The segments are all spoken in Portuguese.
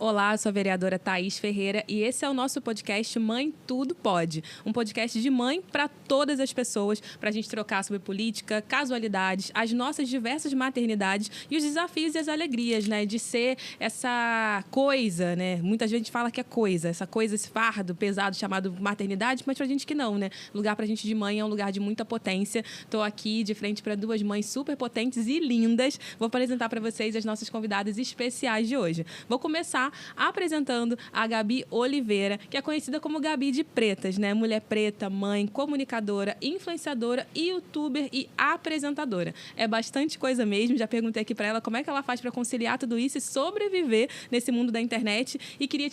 Olá, eu sou a vereadora Thaís Ferreira e esse é o nosso podcast Mãe Tudo Pode. Um podcast de mãe para todas as pessoas, para a gente trocar sobre política, casualidades, as nossas diversas maternidades e os desafios e as alegrias, né? De ser essa coisa, né? Muita gente fala que é coisa, essa coisa, esse fardo pesado chamado maternidade, mas pra gente que não, né? Lugar pra gente de mãe é um lugar de muita potência. Tô aqui de frente para duas mães super potentes e lindas. Vou apresentar para vocês as nossas convidadas especiais de hoje. Vou começar apresentando a Gabi Oliveira, que é conhecida como Gabi de Pretas, né? Mulher preta, mãe, comunicadora, influenciadora, youtuber e apresentadora. É bastante coisa mesmo. Já perguntei aqui para ela como é que ela faz para conciliar tudo isso e sobreviver nesse mundo da internet. E queria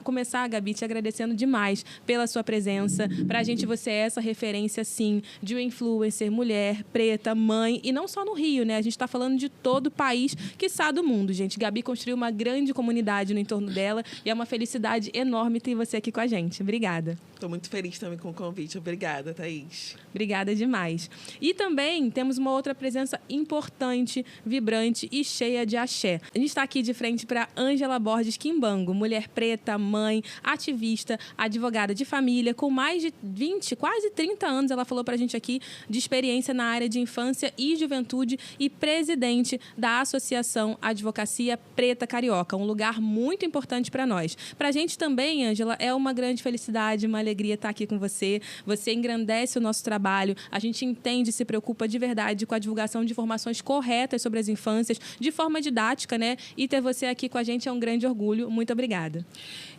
começar, Gabi, te agradecendo demais pela sua presença. Pra gente, você é essa referência, sim, de uma influencer, mulher, preta, mãe, e não só no Rio, né? A gente tá falando de todo o país, quiçá do mundo, gente. Gabi construiu uma grande comunidade no entorno dela e é uma felicidade enorme ter você aqui com a gente. Obrigada. Estou muito feliz também com o convite. Obrigada, Thaís. Obrigada demais. E também temos uma outra presença importante, vibrante e cheia de axé. A gente está aqui de frente para Ângela Borges Quimbango, mulher preta, mãe, ativista, advogada de família, com mais de 20, quase 30 anos, ela falou para a gente aqui, de experiência na área de infância e juventude e presidente da Associação Advocacia Preta Carioca, um lugar muito importante para nós. Para a gente também, Ângela, é uma grande felicidade, uma alegria estar aqui com você. Você engrandece o nosso trabalho. A gente entende e se preocupa de verdade com a divulgação de informações corretas sobre as infâncias, de forma didática, né? E ter você aqui com a gente é um grande orgulho. Muito obrigada.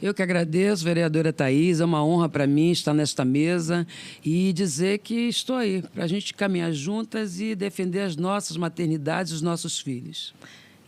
Eu que agradeço, vereadora Thaís. É uma honra para mim estar nesta mesa e dizer que estou aí para a gente caminhar juntas e defender as nossas maternidades e os nossos filhos.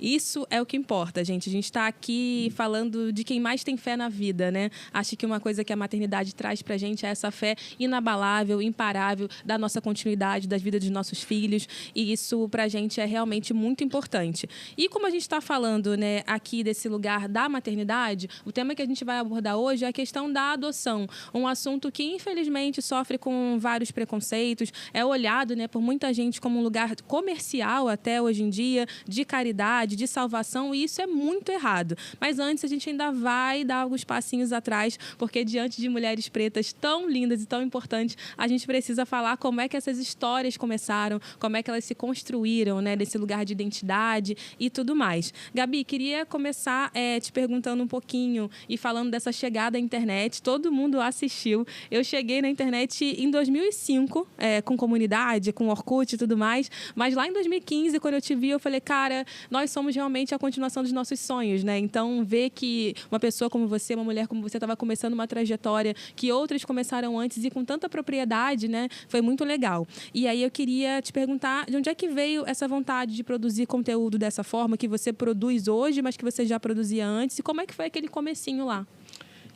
Isso é o que importa, gente. A gente está aqui falando de quem mais tem fé na vida, né? Acho que uma coisa que a maternidade traz pra gente é essa fé inabalável, imparável da nossa continuidade, da vida dos nossos filhos. E isso pra gente é realmente muito importante. E como a gente está falando, né, aqui desse lugar da maternidade, o tema que a gente vai abordar hoje é a questão da adoção. Um assunto que, infelizmente, sofre com vários preconceitos. É olhado, né, por muita gente como um lugar comercial até hoje em dia, de caridade, de salvação, e isso é muito errado. Mas antes a gente ainda vai dar alguns passinhos atrás, porque diante de mulheres pretas tão lindas e tão importantes, a gente precisa falar como é que essas histórias começaram, como é que elas se construíram, né, desse lugar de identidade e tudo mais. Gabi, queria começar te perguntando um pouquinho e falando dessa chegada à internet. Todo mundo assistiu. Eu cheguei na internet em 2005, com comunidade, com Orkut e tudo mais, mas lá em 2015, quando eu te vi, eu falei, cara, nós somos realmente a continuação dos nossos sonhos, né? Então, ver que uma pessoa como você, uma mulher como você, estava começando uma trajetória que outras começaram antes e com tanta propriedade, né? Foi muito legal. E aí eu queria te perguntar de onde é que veio essa vontade de produzir conteúdo dessa forma que você produz hoje, mas que você já produzia antes, e como é que foi aquele comecinho lá?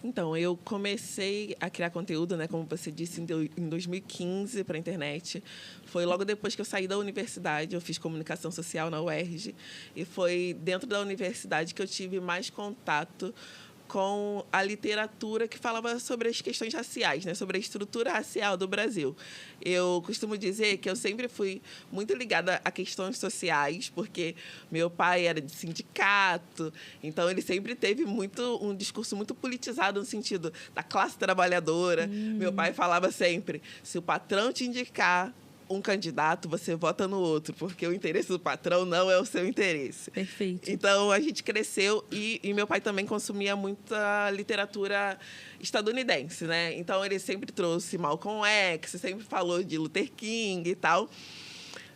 Então, eu comecei a criar conteúdo, né, como você disse, em 2015 para a internet. Foi logo depois que eu saí da universidade, eu fiz comunicação social na UERJ, e foi dentro da universidade que eu tive mais contato com a literatura que falava sobre as questões raciais, né? Sobre a estrutura racial do Brasil. Eu costumo dizer que eu sempre fui muito ligada a questões sociais, porque meu pai era de sindicato, então ele sempre teve um discurso muito politizado no sentido da classe trabalhadora. Meu pai falava sempre, se o patrão te indicar um candidato, você vota no outro, porque o interesse do patrão não é o seu interesse. Perfeito. Então, a gente cresceu e meu pai também consumia muita literatura estadunidense, né? Então, ele sempre trouxe Malcolm X, sempre falou de Luther King e tal.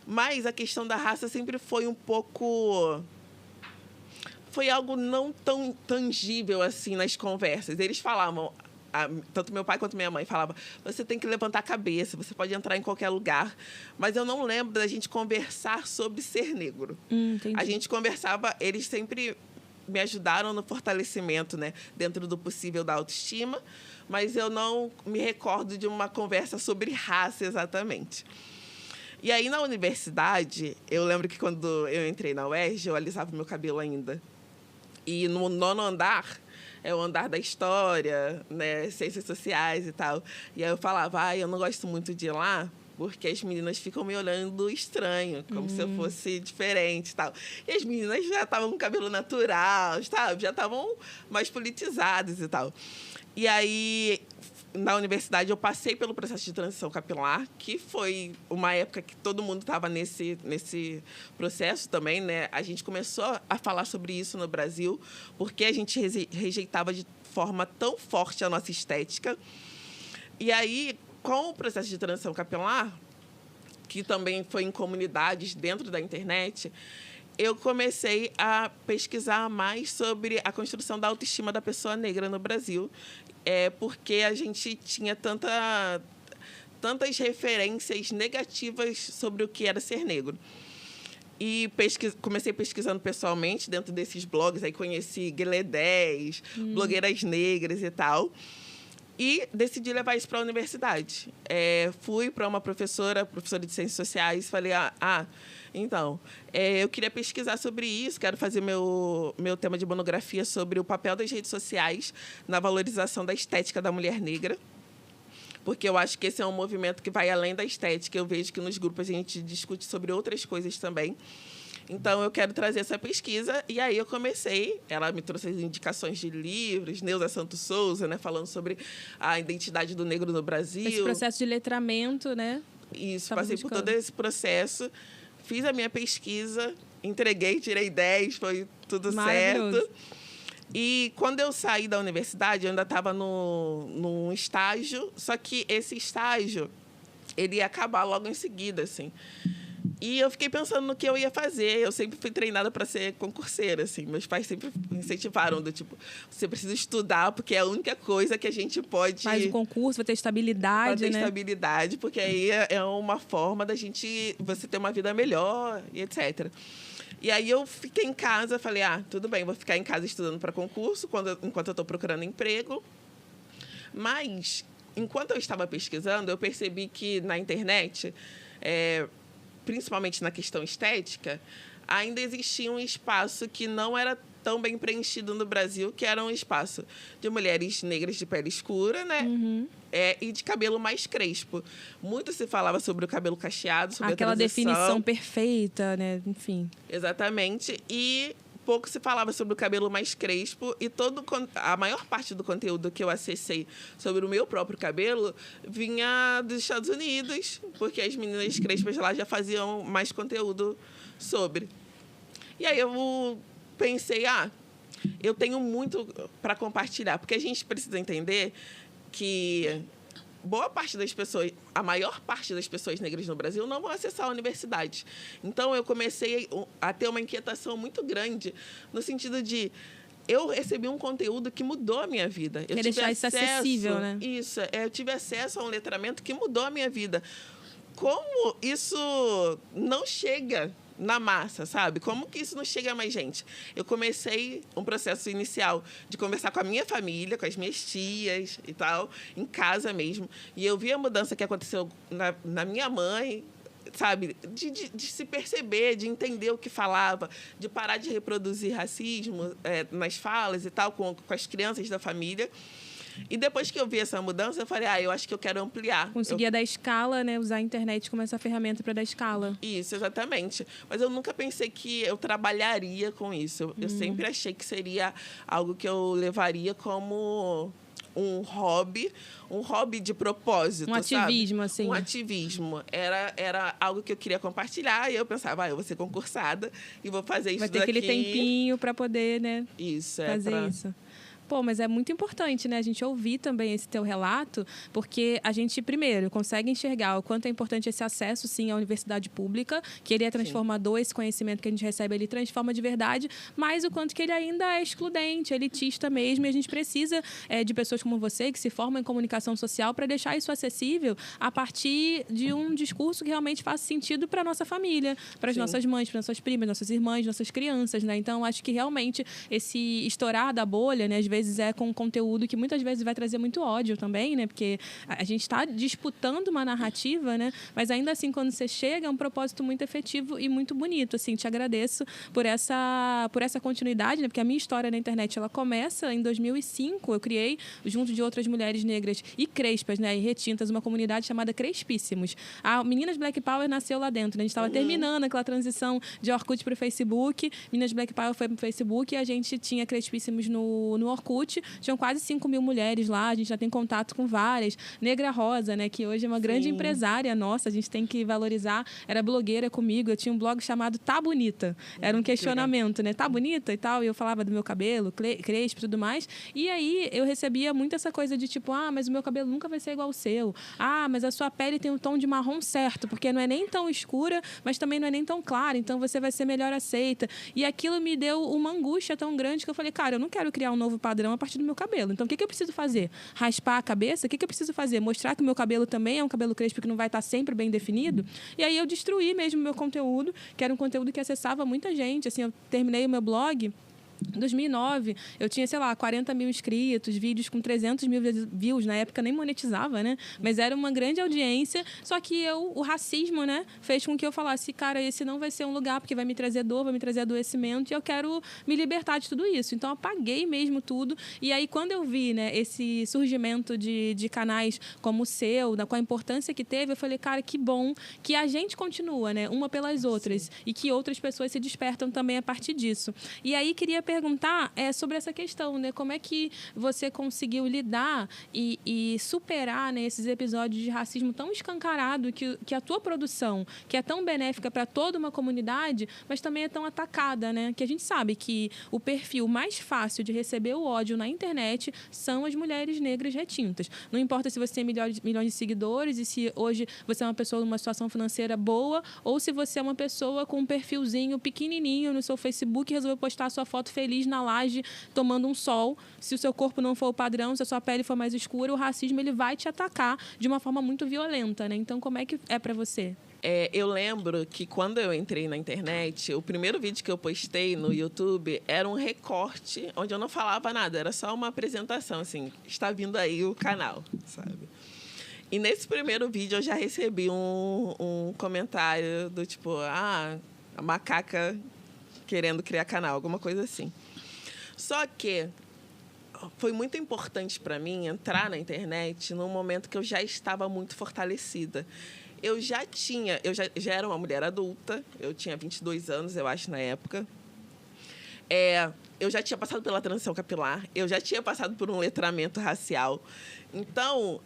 Mas a questão da raça sempre foi um pouco... Foi algo não tão tangível assim nas conversas. Eles falavam... tanto meu pai quanto minha mãe falavam, você tem que levantar a cabeça, você pode entrar em qualquer lugar. Mas eu não lembro da gente conversar sobre ser negro. A gente conversava, eles sempre me ajudaram no fortalecimento, né, dentro do possível da autoestima, mas eu não me recordo de uma conversa sobre raça exatamente. E aí, na universidade, eu lembro que quando eu entrei na UERJ, eu alisava meu cabelo ainda. E no 9º andar, é o andar da história, né? Ciências sociais e tal. E aí eu falava, eu não gosto muito de ir lá, porque as meninas ficam me olhando estranho, como se eu fosse diferente e tal. E as meninas já estavam com cabelo natural, sabe? Já estavam mais politizadas e tal. E aí, na universidade, eu passei pelo processo de transição capilar, que foi uma época que todo mundo estava nesse processo também, né? A gente começou a falar sobre isso no Brasil, porque a gente rejeitava de forma tão forte a nossa estética. E aí, com o processo de transição capilar, que também foi em comunidades dentro da internet, eu comecei a pesquisar mais sobre a construção da autoestima da pessoa negra no Brasil, porque a gente tinha tantas referências negativas sobre o que era ser negro. E comecei pesquisando pessoalmente dentro desses blogs, aí conheci Guilé 10, blogueiras negras e tal. E decidi levar isso para a universidade. Fui para uma professora de Ciências Sociais, falei, então, eu queria pesquisar sobre isso, quero fazer meu tema de monografia sobre o papel das redes sociais na valorização da estética da mulher negra, porque eu acho que esse é um movimento que vai além da estética. Eu vejo que nos grupos a gente discute sobre outras coisas também. Então, eu quero trazer essa pesquisa. E aí eu comecei. Ela me trouxe as indicações de livros, Neuza Santos Souza, né, falando sobre a identidade do negro no Brasil. Esse processo de letramento, né? Isso, passei por todo esse processo. Fiz a minha pesquisa, entreguei, tirei 10, foi tudo certo. E quando eu saí da universidade, eu ainda estava num estágio, só que esse estágio, ele ia acabar logo em seguida, assim. E eu fiquei pensando no que eu ia fazer. Eu sempre fui treinada para ser concurseira, assim. Meus pais sempre incentivaram, do tipo, você precisa estudar, porque é a única coisa que a gente pode... Faz o concurso, vai ter estabilidade, né? Estabilidade, porque aí é uma forma da gente... Você ter uma vida melhor e etc. E aí eu fiquei em casa, falei, tudo bem, vou ficar em casa estudando para concurso enquanto eu estou procurando emprego. Mas, enquanto eu estava pesquisando, eu percebi que na internet... principalmente na questão estética, ainda existia um espaço que não era tão bem preenchido no Brasil, que era um espaço de mulheres negras de pele escura, né? E de cabelo mais crespo. Muito se falava sobre o cabelo cacheado, sobre aquela a transição. Definição perfeita, né? Enfim. Exatamente. E pouco se falava sobre o cabelo mais crespo, e a maior parte do conteúdo que eu acessei sobre o meu próprio cabelo vinha dos Estados Unidos, porque as meninas crespas lá já faziam mais conteúdo sobre. E aí eu pensei, eu tenho muito para compartilhar, porque a gente precisa entender que boa parte das pessoas, a maior parte das pessoas negras no Brasil não vão acessar a universidade. Então, eu comecei a ter uma inquietação muito grande no sentido de eu recebi um conteúdo que mudou a minha vida. Quer deixar isso acessível, né? Isso, eu tive acesso a um letramento que mudou a minha vida. Como isso não chega na massa, sabe? Como que isso não chega a mais gente? Eu comecei um processo inicial de conversar com a minha família, com as minhas tias e tal, em casa mesmo. E eu vi a mudança que aconteceu na minha mãe, sabe? De se perceber, de entender o que falava, de parar de reproduzir racismo nas falas e tal, com as crianças da família. E depois que eu vi essa mudança, eu falei, eu acho que eu quero ampliar. Conseguia dar escala, né? Usar a internet como essa ferramenta para dar escala. Isso, exatamente. Mas eu nunca pensei que eu trabalharia com isso. Eu sempre achei que seria algo que eu levaria como um hobby de propósito, um ativismo, sabe? Assim. Um ativismo. Era algo que eu queria compartilhar, e eu pensava, eu vou ser concursada e vou fazer isso daqui. Vai ter aquele tempinho para poder, né? Isso, fazer isso. Pô, mas é muito importante, né? A gente ouvir também esse teu relato, porque a gente, primeiro, consegue enxergar o quanto é importante esse acesso, sim, à universidade pública, que ele é transformador, esse conhecimento que a gente recebe, ele transforma de verdade, mas o quanto que ele ainda é excludente, elitista mesmo, e a gente precisa de pessoas como você, que se formam em comunicação social, para deixar isso acessível a partir de um discurso que realmente faça sentido para a nossa família, para as nossas mães, para nossas primas, nossas irmãs, nossas crianças, né? Então, acho que realmente esse estourar da bolha, né? Às vezes vezes é com conteúdo que muitas vezes vai trazer muito ódio também, né? Porque a gente está disputando uma narrativa, né? Mas ainda assim, quando você chega, é um propósito muito efetivo e muito bonito. Assim, te agradeço por essa continuidade, né? Porque a minha história na internet, ela começa em 2005. Eu criei, junto de outras mulheres negras e crespas, né? E retintas, uma comunidade chamada Crespíssimos. A Meninas Black Power nasceu lá dentro, né? A gente estava terminando aquela transição de Orkut para o Facebook. Meninas Black Power foi para o Facebook e a gente tinha Crespíssimos no Orkut. Tinham quase 5 mil mulheres lá. A gente já tem contato com várias. Negra Rosa, né? Que hoje é uma grande empresária nossa. A gente tem que valorizar. Era blogueira comigo. Eu tinha um blog chamado Tá Bonita. Era um questionamento, né? Tá bonita e tal. E eu falava do meu cabelo, crespo e tudo mais. E aí eu recebia muito essa coisa de tipo, mas o meu cabelo nunca vai ser igual ao seu. Mas a sua pele tem um tom de marrom certo, porque não é nem tão escura, mas também não é nem tão clara. Então você vai ser melhor aceita. E aquilo me deu uma angústia tão grande que eu falei, cara, eu não quero criar um novo padrão a partir do meu cabelo. Então o que eu preciso fazer? Raspar a cabeça? O que eu preciso fazer? Mostrar que o meu cabelo também é um cabelo crespo que não vai estar sempre bem definido? E aí eu destruí mesmo o meu conteúdo, que era um conteúdo que acessava muita gente. Assim, eu terminei o meu blog em 2009, eu tinha, 40 mil inscritos, vídeos com 300 mil views. Na época nem monetizava, né? Mas era uma grande audiência. Só que o racismo, né, fez com que eu falasse, cara, esse não vai ser um lugar, porque vai me trazer dor, vai me trazer adoecimento, e eu quero me libertar de tudo isso. Então, eu apaguei mesmo tudo. E aí, quando eu vi, né, esse surgimento de canais como o seu, com a importância que teve, eu falei, cara, que bom que a gente continua, né, uma pelas outras. Sim. E que outras pessoas se despertam também a partir disso. E aí, queria perguntar sobre essa questão, né? Como é que você conseguiu lidar e superar, né, esses episódios de racismo tão escancarado que a tua produção, que é tão benéfica para toda uma comunidade, mas também é tão atacada, né? Que a gente sabe que o perfil mais fácil de receber o ódio na internet são as mulheres negras retintas. Não importa se você tem milhões de seguidores e se hoje você é uma pessoa numa situação financeira boa ou se você é uma pessoa com um perfilzinho pequenininho no seu Facebook e resolveu postar a sua foto feliz na laje, tomando um sol. Se o seu corpo não for o padrão, se a sua pele for mais escura, o racismo ele vai te atacar de uma forma muito violenta, né? Então, como é que é para você? Eu lembro que quando eu entrei na internet, o primeiro vídeo que eu postei no YouTube era um recorte onde eu não falava nada, era só uma apresentação, assim, está vindo aí o canal, sabe? E nesse primeiro vídeo eu já recebi um comentário do tipo, a macaca querendo criar canal, alguma coisa assim. Só que foi muito importante para mim entrar na internet num momento que eu já estava muito fortalecida. Eu já era uma mulher adulta, eu tinha 22 anos, eu acho, na época. Eu já tinha passado pela transição capilar, eu já tinha passado por um letramento racial. Então,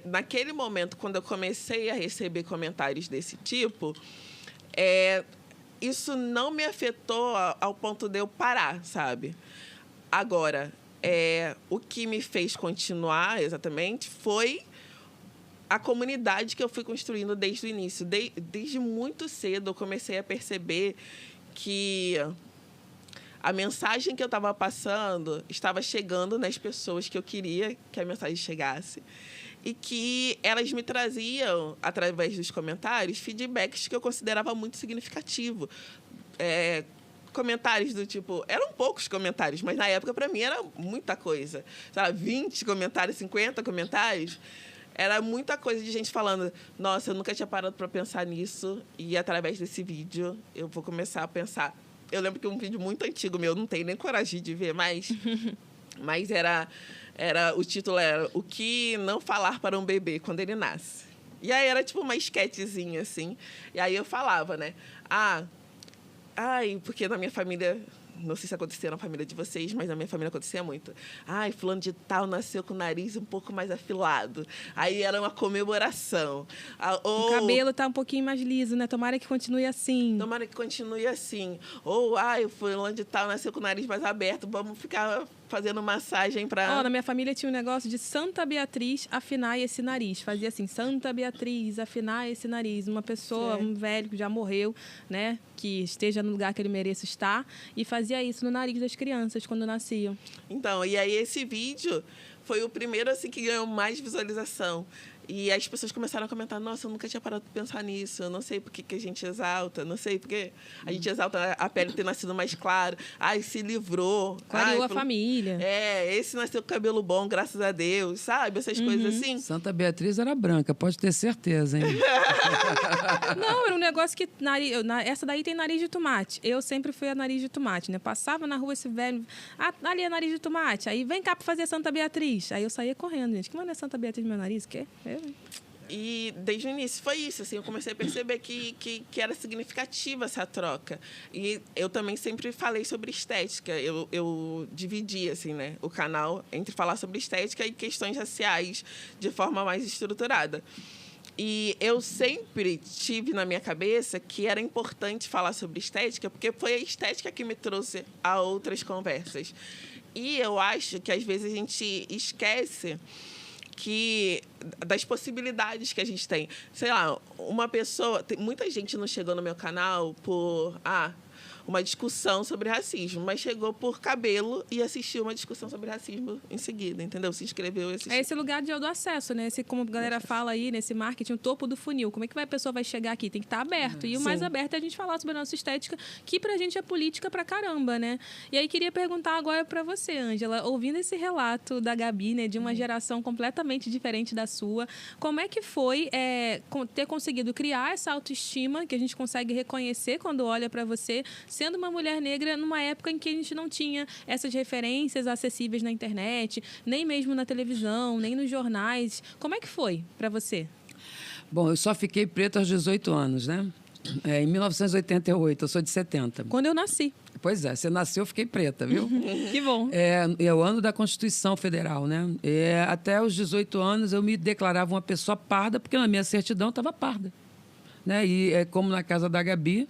naquele momento, quando eu comecei a receber comentários desse tipo, isso não me afetou ao ponto de eu parar, sabe? Agora, o que me fez continuar, exatamente, foi a comunidade que eu fui construindo desde o início. Desde muito cedo, eu comecei a perceber que a mensagem que eu estava passando estava chegando nas pessoas que eu queria que a mensagem chegasse. E que elas me traziam, através dos comentários, feedbacks que eu considerava muito significativo. Comentários do tipo... Eram poucos comentários, mas na época, para mim, era muita coisa. Sabe, 20 comentários, 50 comentários. Era muita coisa de gente falando, nossa, eu nunca tinha parado para pensar nisso. E, através desse vídeo, eu vou começar a pensar. Eu lembro que um vídeo muito antigo meu, não tenho nem coragem de ver mais, mas o título era O que não falar para um bebê quando ele nasce. E aí era tipo uma esquetezinha, assim. E aí eu falava, né? Porque na minha família... Não sei se acontecia na família de vocês, mas na minha família acontecia muito. Fulano de tal nasceu com o nariz um pouco mais afilado. Aí era uma comemoração. O cabelo tá um pouquinho mais liso, né? Tomara que continue assim. Tomara que continue assim. Ou, o fulano de tal nasceu com o nariz mais aberto. Vamos ficar fazendo massagem para... Na minha família tinha um negócio de Santa Beatriz afinar esse nariz. Fazia assim, Santa Beatriz afinar esse nariz. Uma pessoa, um velho que já morreu, né? Que esteja no lugar que ele mereça estar. E fazia isso no nariz das crianças quando nasciam. Então, e aí esse vídeo foi o primeiro assim que ganhou mais visualização. E as pessoas começaram a comentar, nossa, eu nunca tinha parado de pensar nisso, eu não sei por que a gente exalta, não sei por que a gente exalta a pele ter nascido mais clara. Ai, se livrou. Clareou a família. Esse nasceu com cabelo bom, graças a Deus, sabe? Essas coisas assim. Santa Beatriz era branca, pode ter certeza, hein? Não, era um negócio que... essa daí tem nariz de tomate. Eu sempre fui a nariz de tomate, né? Passava na rua esse velho... ali é nariz de tomate. Aí, vem cá pra fazer Santa Beatriz. Aí eu saía correndo, gente. Que mano é Santa Beatriz meu nariz? Que E desde o início foi isso, assim, eu comecei a perceber que era significativa essa troca. E eu também sempre falei sobre estética. Eu dividi, assim, né, o canal entre falar sobre estética e questões raciais de forma mais estruturada. E eu sempre tive na minha cabeça que era importante falar sobre estética, porque foi a estética que me trouxe a outras conversas. E eu acho que, às vezes, a gente esquece das possibilidades que a gente tem. Sei lá, uma pessoa... Muita gente não chegou no meu canal por... uma discussão sobre racismo, mas chegou por cabelo e assistiu uma discussão sobre racismo em seguida, entendeu? Se inscreveu e assistiu. É esse lugar do acesso, né? Como a galera fala aí, nesse marketing, o topo do funil. Como é que a pessoa vai chegar aqui? Tem que estar aberto. E o mais aberto é a gente falar sobre a nossa estética, que pra gente é política pra caramba, né? E aí, queria perguntar agora pra você, Ângela, ouvindo esse relato da Gabi, né? De uma geração completamente diferente da sua, como é que foi ter conseguido criar essa autoestima que a gente consegue reconhecer quando olha pra você, sendo uma mulher negra numa época em que a gente não tinha essas referências acessíveis na internet, nem mesmo na televisão, nem nos jornais. Como é que foi para você? Bom, eu só fiquei preta aos 18 anos, né? Em 1988, eu sou de 70. Quando eu nasci. Pois é, você nasceu, eu fiquei preta, viu? Que bom. É o ano da Constituição Federal, né? Até os 18 anos eu me declarava uma pessoa parda, porque na minha certidão estava parda. Né? E como na casa da Gabi,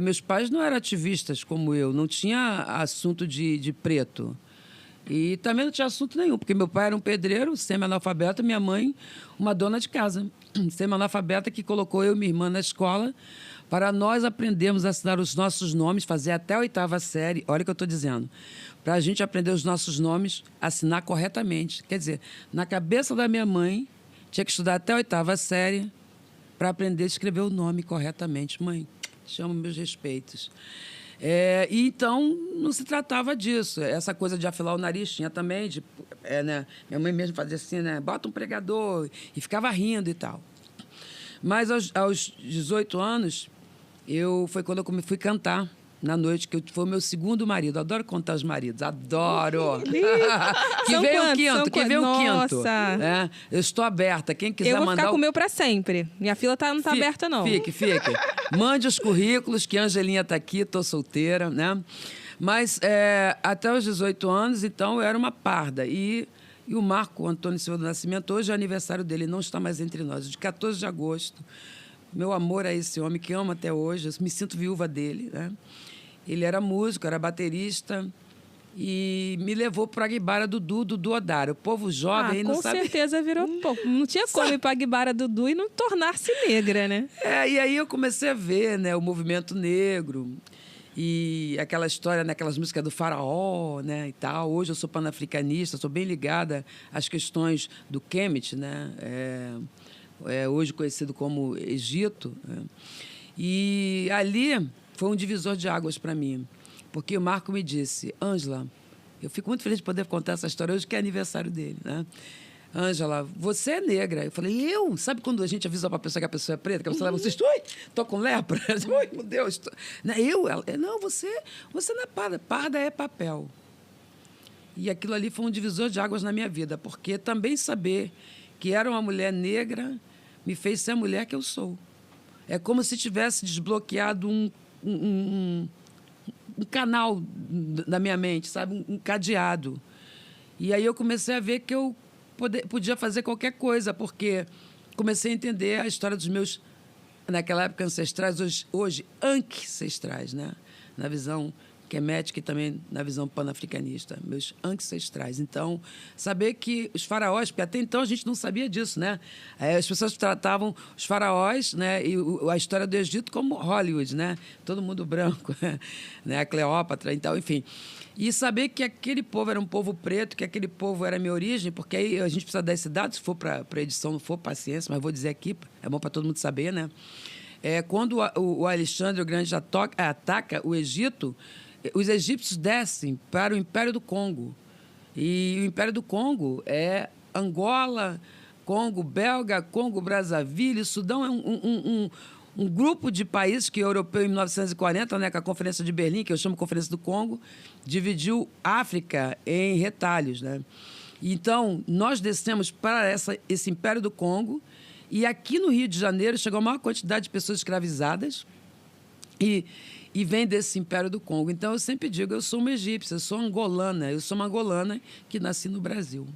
meus pais não eram ativistas como eu, não tinha assunto de preto. E também não tinha assunto nenhum, porque meu pai era um pedreiro, semi-analfabeto, minha mãe, uma dona de casa, semi-analfabeta, que colocou eu e minha irmã na escola para nós aprendermos a assinar os nossos nomes, fazer até a 8ª série, olha o que eu estou dizendo, para a gente aprender os nossos nomes, assinar corretamente. Quer dizer, na cabeça da minha mãe, tinha que estudar até a 8ª série para aprender a escrever o nome corretamente. Mãe, chamo meus respeitos. E então, não se tratava disso. Essa coisa de afilar o nariz tinha também. Né? Minha mãe mesmo fazia assim, né? Bota um pregador, e ficava rindo e tal. Mas aos 18 anos, foi quando eu fui cantar na noite, que foi o meu segundo marido. Adoro contar os maridos, adoro. Que veio o quinto, que veio o quinto. Eu estou aberta, quem quiser mandar... Eu vou ficar com o meu para sempre. Minha fila não está aberta, não. Fique. Mande os currículos, que a Angelinha está aqui, estou solteira, né? Mas até os 18 anos, então, eu era uma parda. E o Marco Antônio Silva do Nascimento, hoje é aniversário dele, não está mais entre nós, de 14 de agosto. Meu amor a esse homem que amo até hoje, eu me sinto viúva dele, né? Ele era músico, era baterista e me levou para a Aguibara Dudu Odara. O povo jovem não sabe... Com certeza virou pouco. Não tinha como ir para a Aguibara Dudu e não tornar-se negra, né? E aí eu comecei a ver, né, o movimento negro e aquela história, né, aquelas músicas do Faraó, né, e tal. Hoje eu sou panafricanista, sou bem ligada às questões do Kemet, né? Hoje conhecido como Egito. Né? E ali foi um divisor de águas para mim, porque o Marco me disse: Ângela, eu fico muito feliz de poder contar essa história hoje, que é aniversário dele, né? Ângela, você é negra. Eu falei, eu? Sabe quando a gente avisa para a pessoa que a pessoa é preta, que a pessoa leva, vocês estou com lepra? Oi, meu Deus. Não, você não é parda. Parda é papel. E aquilo ali foi um divisor de águas na minha vida, porque também saber que era uma mulher negra me fez ser a mulher que eu sou. É como se tivesse desbloqueado um canal da minha mente, sabe? Um cadeado. E aí eu comecei a ver que eu podia fazer qualquer coisa, porque comecei a entender a história dos meus, naquela época, ancestrais, hoje ancestrais, né? Na visão quemética e também na visão panafricanista, meus ancestrais. Então, saber que os faraós, porque até então a gente não sabia disso, né? As pessoas tratavam os faraós, né, e a história do Egito como Hollywood, né? Todo mundo branco, né? A Cleópatra, então, enfim. E saber que aquele povo era um povo preto, que aquele povo era a minha origem, porque aí a gente precisa dar esse dado, se for para a edição, não for, paciência, mas vou dizer aqui, é bom para todo mundo saber, né? Quando o Alexandre o Grande ataca o Egito, os egípcios descem para o Império do Congo. E o Império do Congo é Angola, Congo belga, Congo Brazzaville, Sudão é um grupo de países que o europeu, em 1940, né, com a Conferência de Berlim, que eu chamo Conferência do Congo, dividiu África em retalhos, né? Então, nós descemos para esse Império do Congo e aqui no Rio de Janeiro chegou a maior quantidade de pessoas escravizadas e vem desse Império do Congo. Então, eu sempre digo, eu sou uma egípcia, eu sou uma angolana que nasci no Brasil.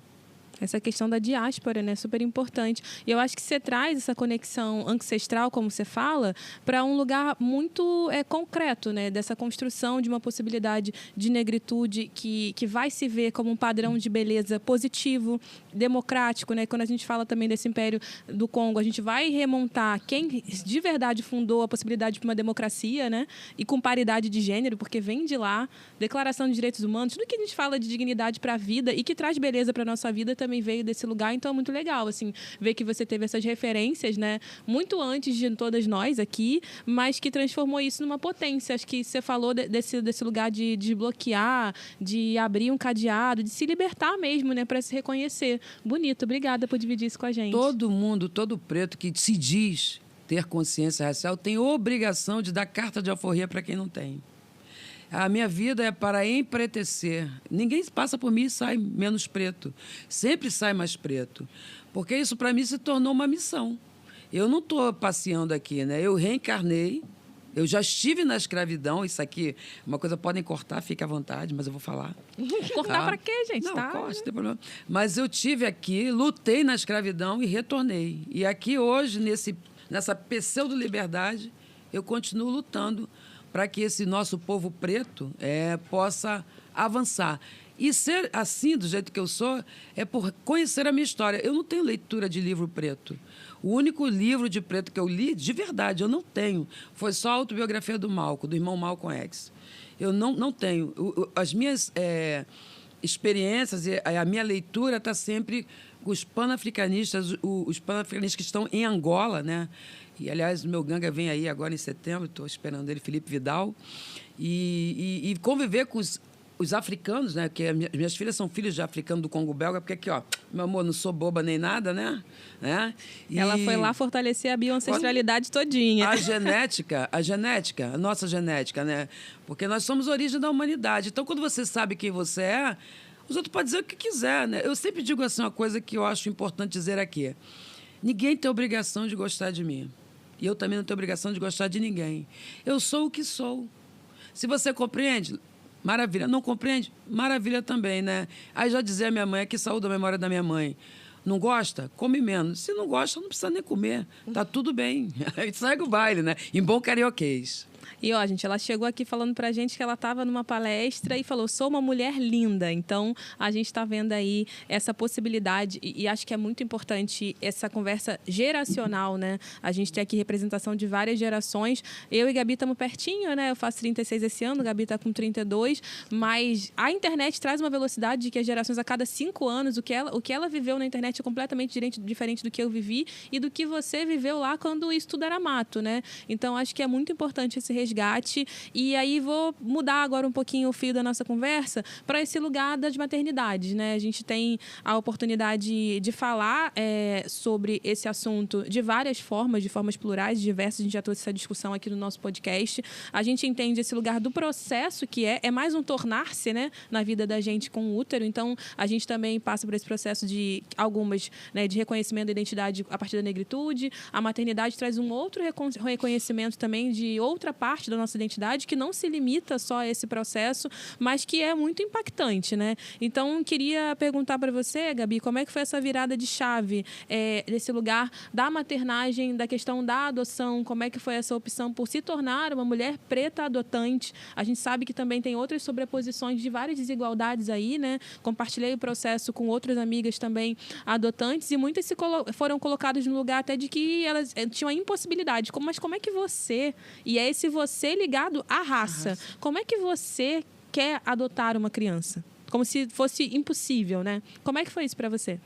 Essa questão da diáspora, né, super importante. E eu acho que você traz essa conexão ancestral, como você fala, para um lugar muito concreto, né, dessa construção de uma possibilidade de negritude que vai se ver como um padrão de beleza positivo, democrático, né? Quando a gente fala também desse Império do Congo, a gente vai remontar quem de verdade fundou a possibilidade de uma democracia, né, e com paridade de gênero, porque vem de lá, Declaração de Direitos Humanos, tudo que a gente fala de dignidade para a vida e que traz beleza para a nossa vida também veio desse lugar, então é muito legal, assim, ver que você teve essas referências, né, muito antes de todas nós aqui, mas que transformou isso numa potência. Acho que você falou desse lugar de desbloquear, de abrir um cadeado, de se libertar mesmo, né, para se reconhecer. Bonito, obrigada por dividir isso com a gente. Todo mundo, todo preto que se diz ter consciência racial tem obrigação de dar carta de alforria para quem não tem. A minha vida é para empretecer. Ninguém passa por mim e sai menos preto. Sempre sai mais preto. Porque isso, para mim, se tornou uma missão. Eu não estou passeando aqui, né? Eu reencarnei. Eu já estive na escravidão. Isso aqui, uma coisa podem cortar, fique à vontade, mas eu vou falar. Cortar para quê, gente? Não, tá? corte, não tem problema. Mas eu tive aqui, lutei na escravidão e retornei. E aqui hoje, nessa pseudo-liberdade, eu continuo lutando para que esse nosso povo preto possa avançar. E ser assim, do jeito que eu sou, é por conhecer a minha história. Eu não tenho leitura de livro preto. O único livro de preto que eu li, de verdade, eu não tenho, foi só a autobiografia do Malcolm, do irmão Malcolm X. Eu não tenho. As minhas experiências e a minha leitura está sempre com os panafricanistas que estão em Angola, né? E, aliás, o meu ganga vem aí agora em setembro, estou esperando ele, Felipe Vidal, e conviver com os africanos, né? Que minhas filhas são filhos de africanos do Congo belga, porque aqui, ó, meu amor, não sou boba nem nada, né? Ela foi lá fortalecer a bioancestralidade todinha. A genética, a nossa genética, né? Porque nós somos a origem da humanidade. Então, quando você sabe quem você é, os outros podem dizer o que quiser, né? Eu sempre digo assim, uma coisa que eu acho importante dizer aqui. Ninguém tem obrigação de gostar de mim. E eu também não tenho obrigação de gostar de ninguém. Eu sou o que sou. Se você compreende, maravilha. Não compreende? Maravilha também, né? Aí já dizia a minha mãe, que saúde a memória da minha mãe. Não gosta? Come menos. Se não gosta, não precisa nem comer. Tá tudo bem. Aí segue o baile, né? Em bom carioquês. E, ó, gente, ela chegou aqui falando pra gente que ela estava numa palestra e falou, sou uma mulher linda. Então, a gente está vendo aí essa possibilidade e acho que é muito importante essa conversa geracional, né? A gente tem aqui representação de várias gerações. Eu e Gabi estamos pertinho, né? Eu faço 36 esse ano, Gabi está com 32, mas a internet traz uma velocidade de que as gerações, a cada 5 anos, o que ela viveu na internet é completamente diferente do que eu vivi e do que você viveu lá quando isso tudo era mato, né? Então, acho que é muito importante esse resgate. E aí vou mudar agora um pouquinho o fio da nossa conversa para esse lugar das maternidades, né? A gente tem a oportunidade de falar sobre esse assunto de várias formas, de formas plurais, diversas. A gente já trouxe essa discussão aqui no nosso podcast. A gente entende esse lugar do processo, que é mais um tornar-se, né, na vida da gente com o útero. Então, a gente também passa por esse processo de algumas, né, de reconhecimento da identidade a partir da negritude. A maternidade traz um outro reconhecimento também de outra parte da nossa identidade, que não se limita só a esse processo, mas que é muito impactante, né? Então, queria perguntar para você, Gabi, como é que foi essa virada de chave desse lugar da maternagem, da questão da adoção, como é que foi essa opção por se tornar uma mulher preta adotante? A gente sabe que também tem outras sobreposições de várias desigualdades aí, né? Compartilhei o processo com outras amigas também adotantes e muitas foram colocadas no lugar até de que elas tinham a impossibilidade. Mas como é que você, e é esse você ligado à raça, como é que você quer adotar uma criança? Como se fosse impossível, né? Como é que foi isso para você?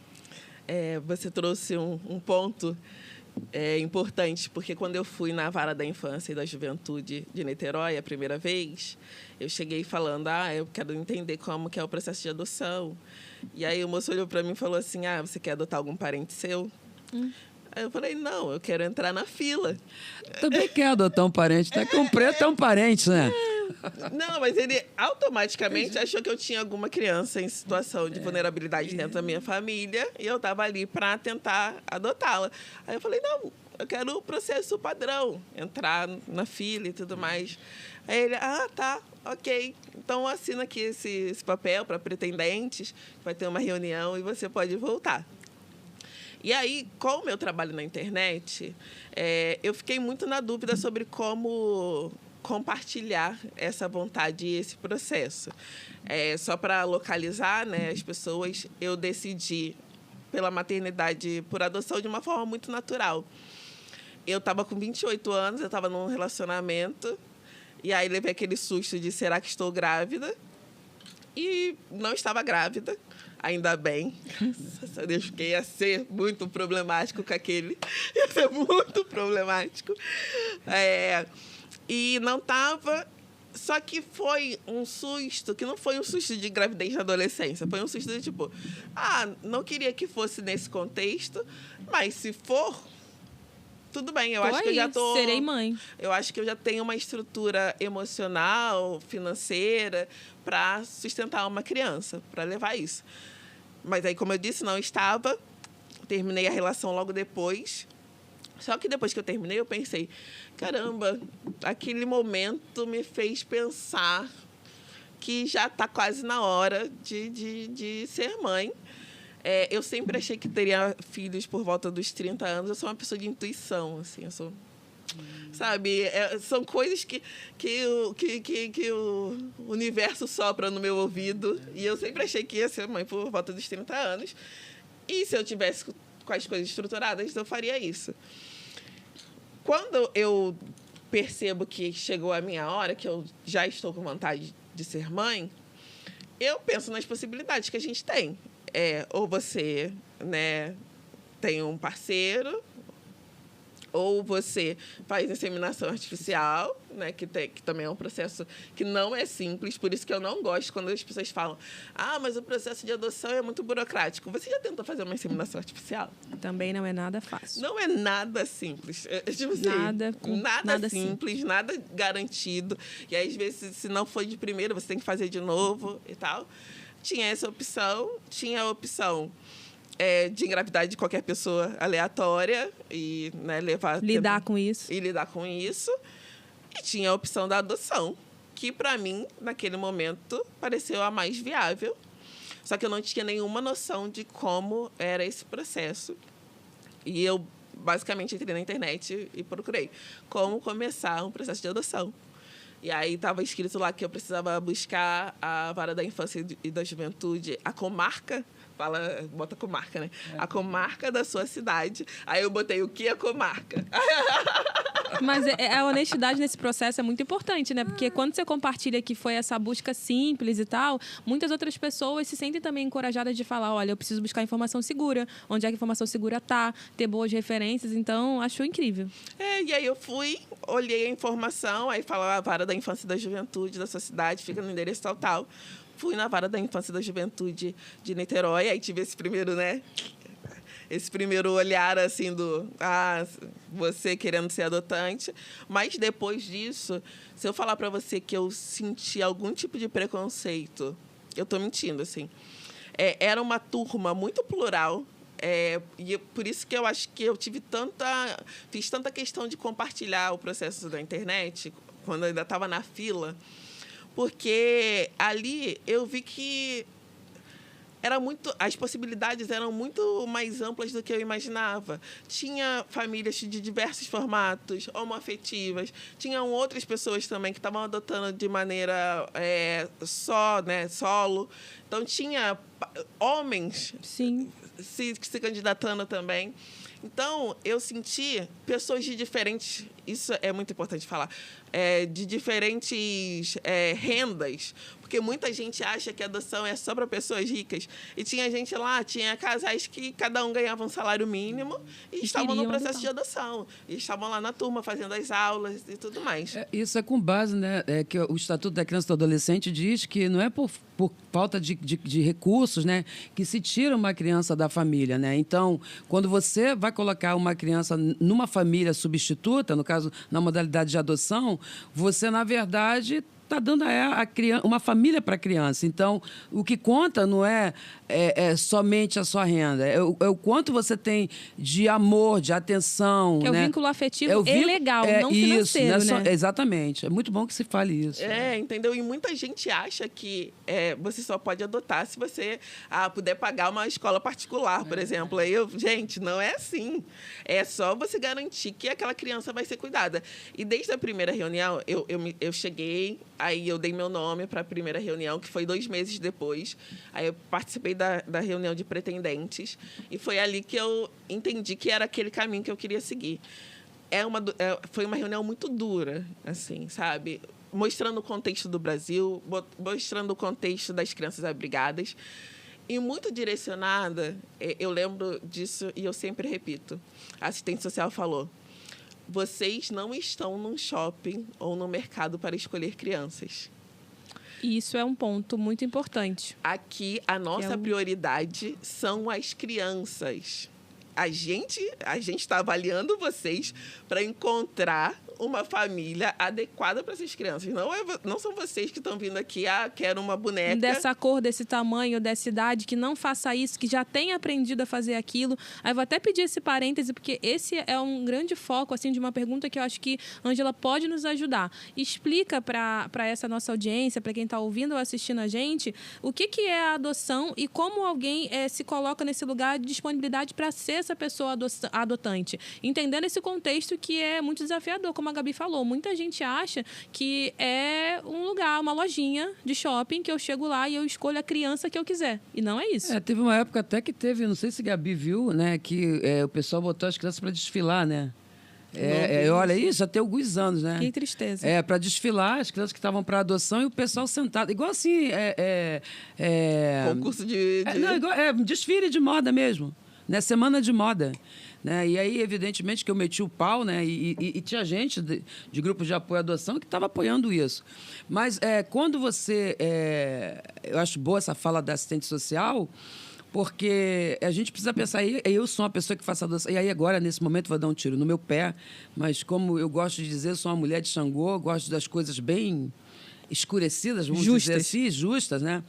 Você trouxe um ponto importante, porque quando eu fui na Vara da Infância e da Juventude de Niterói a primeira vez, eu cheguei falando, eu quero entender como que é o processo de adoção. E aí o moço olhou para mim e falou assim, você quer adotar algum parente seu? Aí eu falei, não, eu quero entrar na fila. Também quer adotar um parente, até que um preto é um parente, né? Não, mas ele automaticamente achou que eu tinha alguma criança em situação de vulnerabilidade dentro da minha família e eu estava ali para tentar adotá-la. Aí eu falei, não, eu quero o processo padrão, entrar na fila e tudo mais. Aí ele, tá, ok. Então assina aqui esse papel para pretendentes, vai ter uma reunião e você pode voltar. E aí, com o meu trabalho na internet, eu fiquei muito na dúvida sobre como compartilhar essa vontade e esse processo. Só para localizar, né, as pessoas, eu decidi pela maternidade por adoção de uma forma muito natural. Eu estava com 28 anos, eu estava num relacionamento, e aí levei aquele susto de será que estou grávida? E não estava grávida. Ainda bem. Graças Deus, porque ia ser muito problemático com aquele. Ia ser muito problemático. E não estava... Só que foi um susto, que não foi um susto de gravidez na adolescência. Foi um susto de tipo, não queria que fosse nesse contexto, mas se for, tudo bem. Eu acho que eu já serei mãe. Eu acho que eu já tenho uma estrutura emocional, financeira, para sustentar uma criança, para levar isso. Mas aí, como eu disse, não estava. Terminei a relação logo depois. Só que depois que eu terminei, eu pensei, caramba, aquele momento me fez pensar que já está quase na hora de ser mãe. Eu sempre achei que teria filhos por volta dos 30 anos. Eu sou uma pessoa de intuição, assim, eu sou... Sabe, são coisas que o universo sopra no meu ouvido. E eu sempre achei que ia ser mãe por volta dos 30 anos. E se eu tivesse com as coisas estruturadas, eu faria isso. Quando eu percebo que chegou a minha hora, que eu já estou com vontade de ser mãe, eu penso nas possibilidades que a gente tem. Ou você, né, tem um parceiro, ou você faz inseminação artificial, né, que também é um processo que não é simples, por isso que eu não gosto quando as pessoas falam mas o processo de adoção é muito burocrático. Você já tentou fazer uma inseminação artificial? Também não é nada fácil. Não é nada simples. Tipo assim, nada simples, nada garantido. E aí, às vezes, se não for de primeira, você tem que fazer de novo e tal. Tinha essa opção, tinha a opção... de engravidar de qualquer pessoa aleatória e, né, lidar com isso. E lidar com isso. E tinha a opção da adoção, que, para mim, naquele momento, pareceu a mais viável. Só que eu não tinha nenhuma noção de como era esse processo. E eu, basicamente, entrei na internet e procurei como começar um processo de adoção. E aí estava escrito lá que eu precisava buscar a Vara da Infância e da Juventude, a comarca, bota comarca, né? A comarca da sua cidade. Aí eu botei o que é comarca. Mas a honestidade nesse processo é muito importante, né? Porque quando você compartilha que foi essa busca simples e tal, muitas outras pessoas se sentem também encorajadas de falar, olha, eu preciso buscar informação segura. Onde é que a informação segura tá? Ter boas referências. Então, acho incrível. E aí eu fui, olhei a informação, aí falava a Vara da Infância e da Juventude da sua cidade, fica no endereço tal. Fui na Vara da Infância e da Juventude de Niterói, aí tive esse primeiro, né? Esse primeiro olhar, assim, você querendo ser adotante. Mas, depois disso, se eu falar para você que eu senti algum tipo de preconceito, eu estou mentindo, assim. Era uma turma muito plural, e por isso que eu acho que eu fiz tanta questão de compartilhar o processo da internet quando eu ainda estava na fila, porque ali eu vi que as possibilidades eram muito mais amplas do que eu imaginava. Tinha famílias de diversos formatos, homoafetivas, tinham outras pessoas também que estavam adotando de maneira solo. Então, tinha homens Sim. se candidatando também. Então, eu senti pessoas de diferentes... Isso é muito importante falar. De diferentes rendas. Porque muita gente acha que a adoção é só para pessoas ricas. E tinha gente lá, tinha casais que cada um ganhava um salário mínimo e estavam no processo de adoção. E estavam lá na turma fazendo as aulas e tudo mais. Isso é com base, né? Que o Estatuto da Criança e do Adolescente diz que não é por falta de recursos, né, que se tira uma criança da família, né? Então, quando você vai colocar uma criança numa família substituta, no caso, na modalidade de adoção, você, na verdade, está dando a criança, uma família para a criança. Então, o que conta não é somente a sua renda, é o quanto você tem de amor, de atenção. Que é o vínculo afetivo legal, não financeiro, isso, né? Exatamente. É muito bom que se fale isso. Entendeu? E muita gente acha que você só pode adotar se você puder pagar uma escola particular, por exemplo. Aí gente, não é assim. É só você garantir que aquela criança vai ser cuidada. E desde a primeira reunião, eu cheguei... Aí eu dei meu nome para a primeira reunião, que foi 2 meses depois. Aí eu participei da reunião de pretendentes. E foi ali que eu entendi que era aquele caminho que eu queria seguir. Foi uma reunião muito dura, assim, sabe? Mostrando o contexto do Brasil, mostrando o contexto das crianças abrigadas. E muito direcionada, eu lembro disso e eu sempre repito. A assistente social falou: vocês não estão num shopping ou no mercado para escolher crianças. Isso é um ponto muito importante. Aqui, a nossa prioridade são as crianças. A gente está avaliando vocês para encontrar uma família adequada para essas crianças. Não são vocês que estão vindo aqui, quero uma boneca. Dessa cor, desse tamanho, dessa idade, que não faça isso, que já tenha aprendido a fazer aquilo. Aí eu vou até pedir esse parêntese, porque esse é um grande foco assim, de uma pergunta que eu acho que a Ângela pode nos ajudar. Explica para essa nossa audiência, para quem está ouvindo ou assistindo a gente, o que é a adoção e como alguém se coloca nesse lugar de disponibilidade para ser essa pessoa adotante. Entendendo esse contexto que é muito desafiador, como a Gabi falou. Muita gente acha que é um lugar, uma lojinha de shopping, que eu chego lá e eu escolho a criança que eu quiser. E não é isso. Teve uma época até que teve, não sei se a Gabi viu, né, que o pessoal botou as crianças para desfilar, né? Olha isso, já tem alguns anos, né? Que tristeza. Para desfilar, as crianças que estavam para adoção e o pessoal sentado. Igual assim... concurso de... desfile de moda mesmo. Né? Semana de moda. Né? E aí, evidentemente, que eu meti o pau, né? E tinha gente de grupos de apoio à adoção que estava apoiando isso. Mas quando você... eu acho boa essa fala da assistente social, porque a gente precisa pensar... Eu sou uma pessoa que faço adoção... E aí, agora, nesse momento, vou dar um tiro no meu pé. Mas, como eu gosto de dizer, eu sou uma mulher de Xangô, gosto das coisas bem escurecidas, vamos dizer assim, justas, né?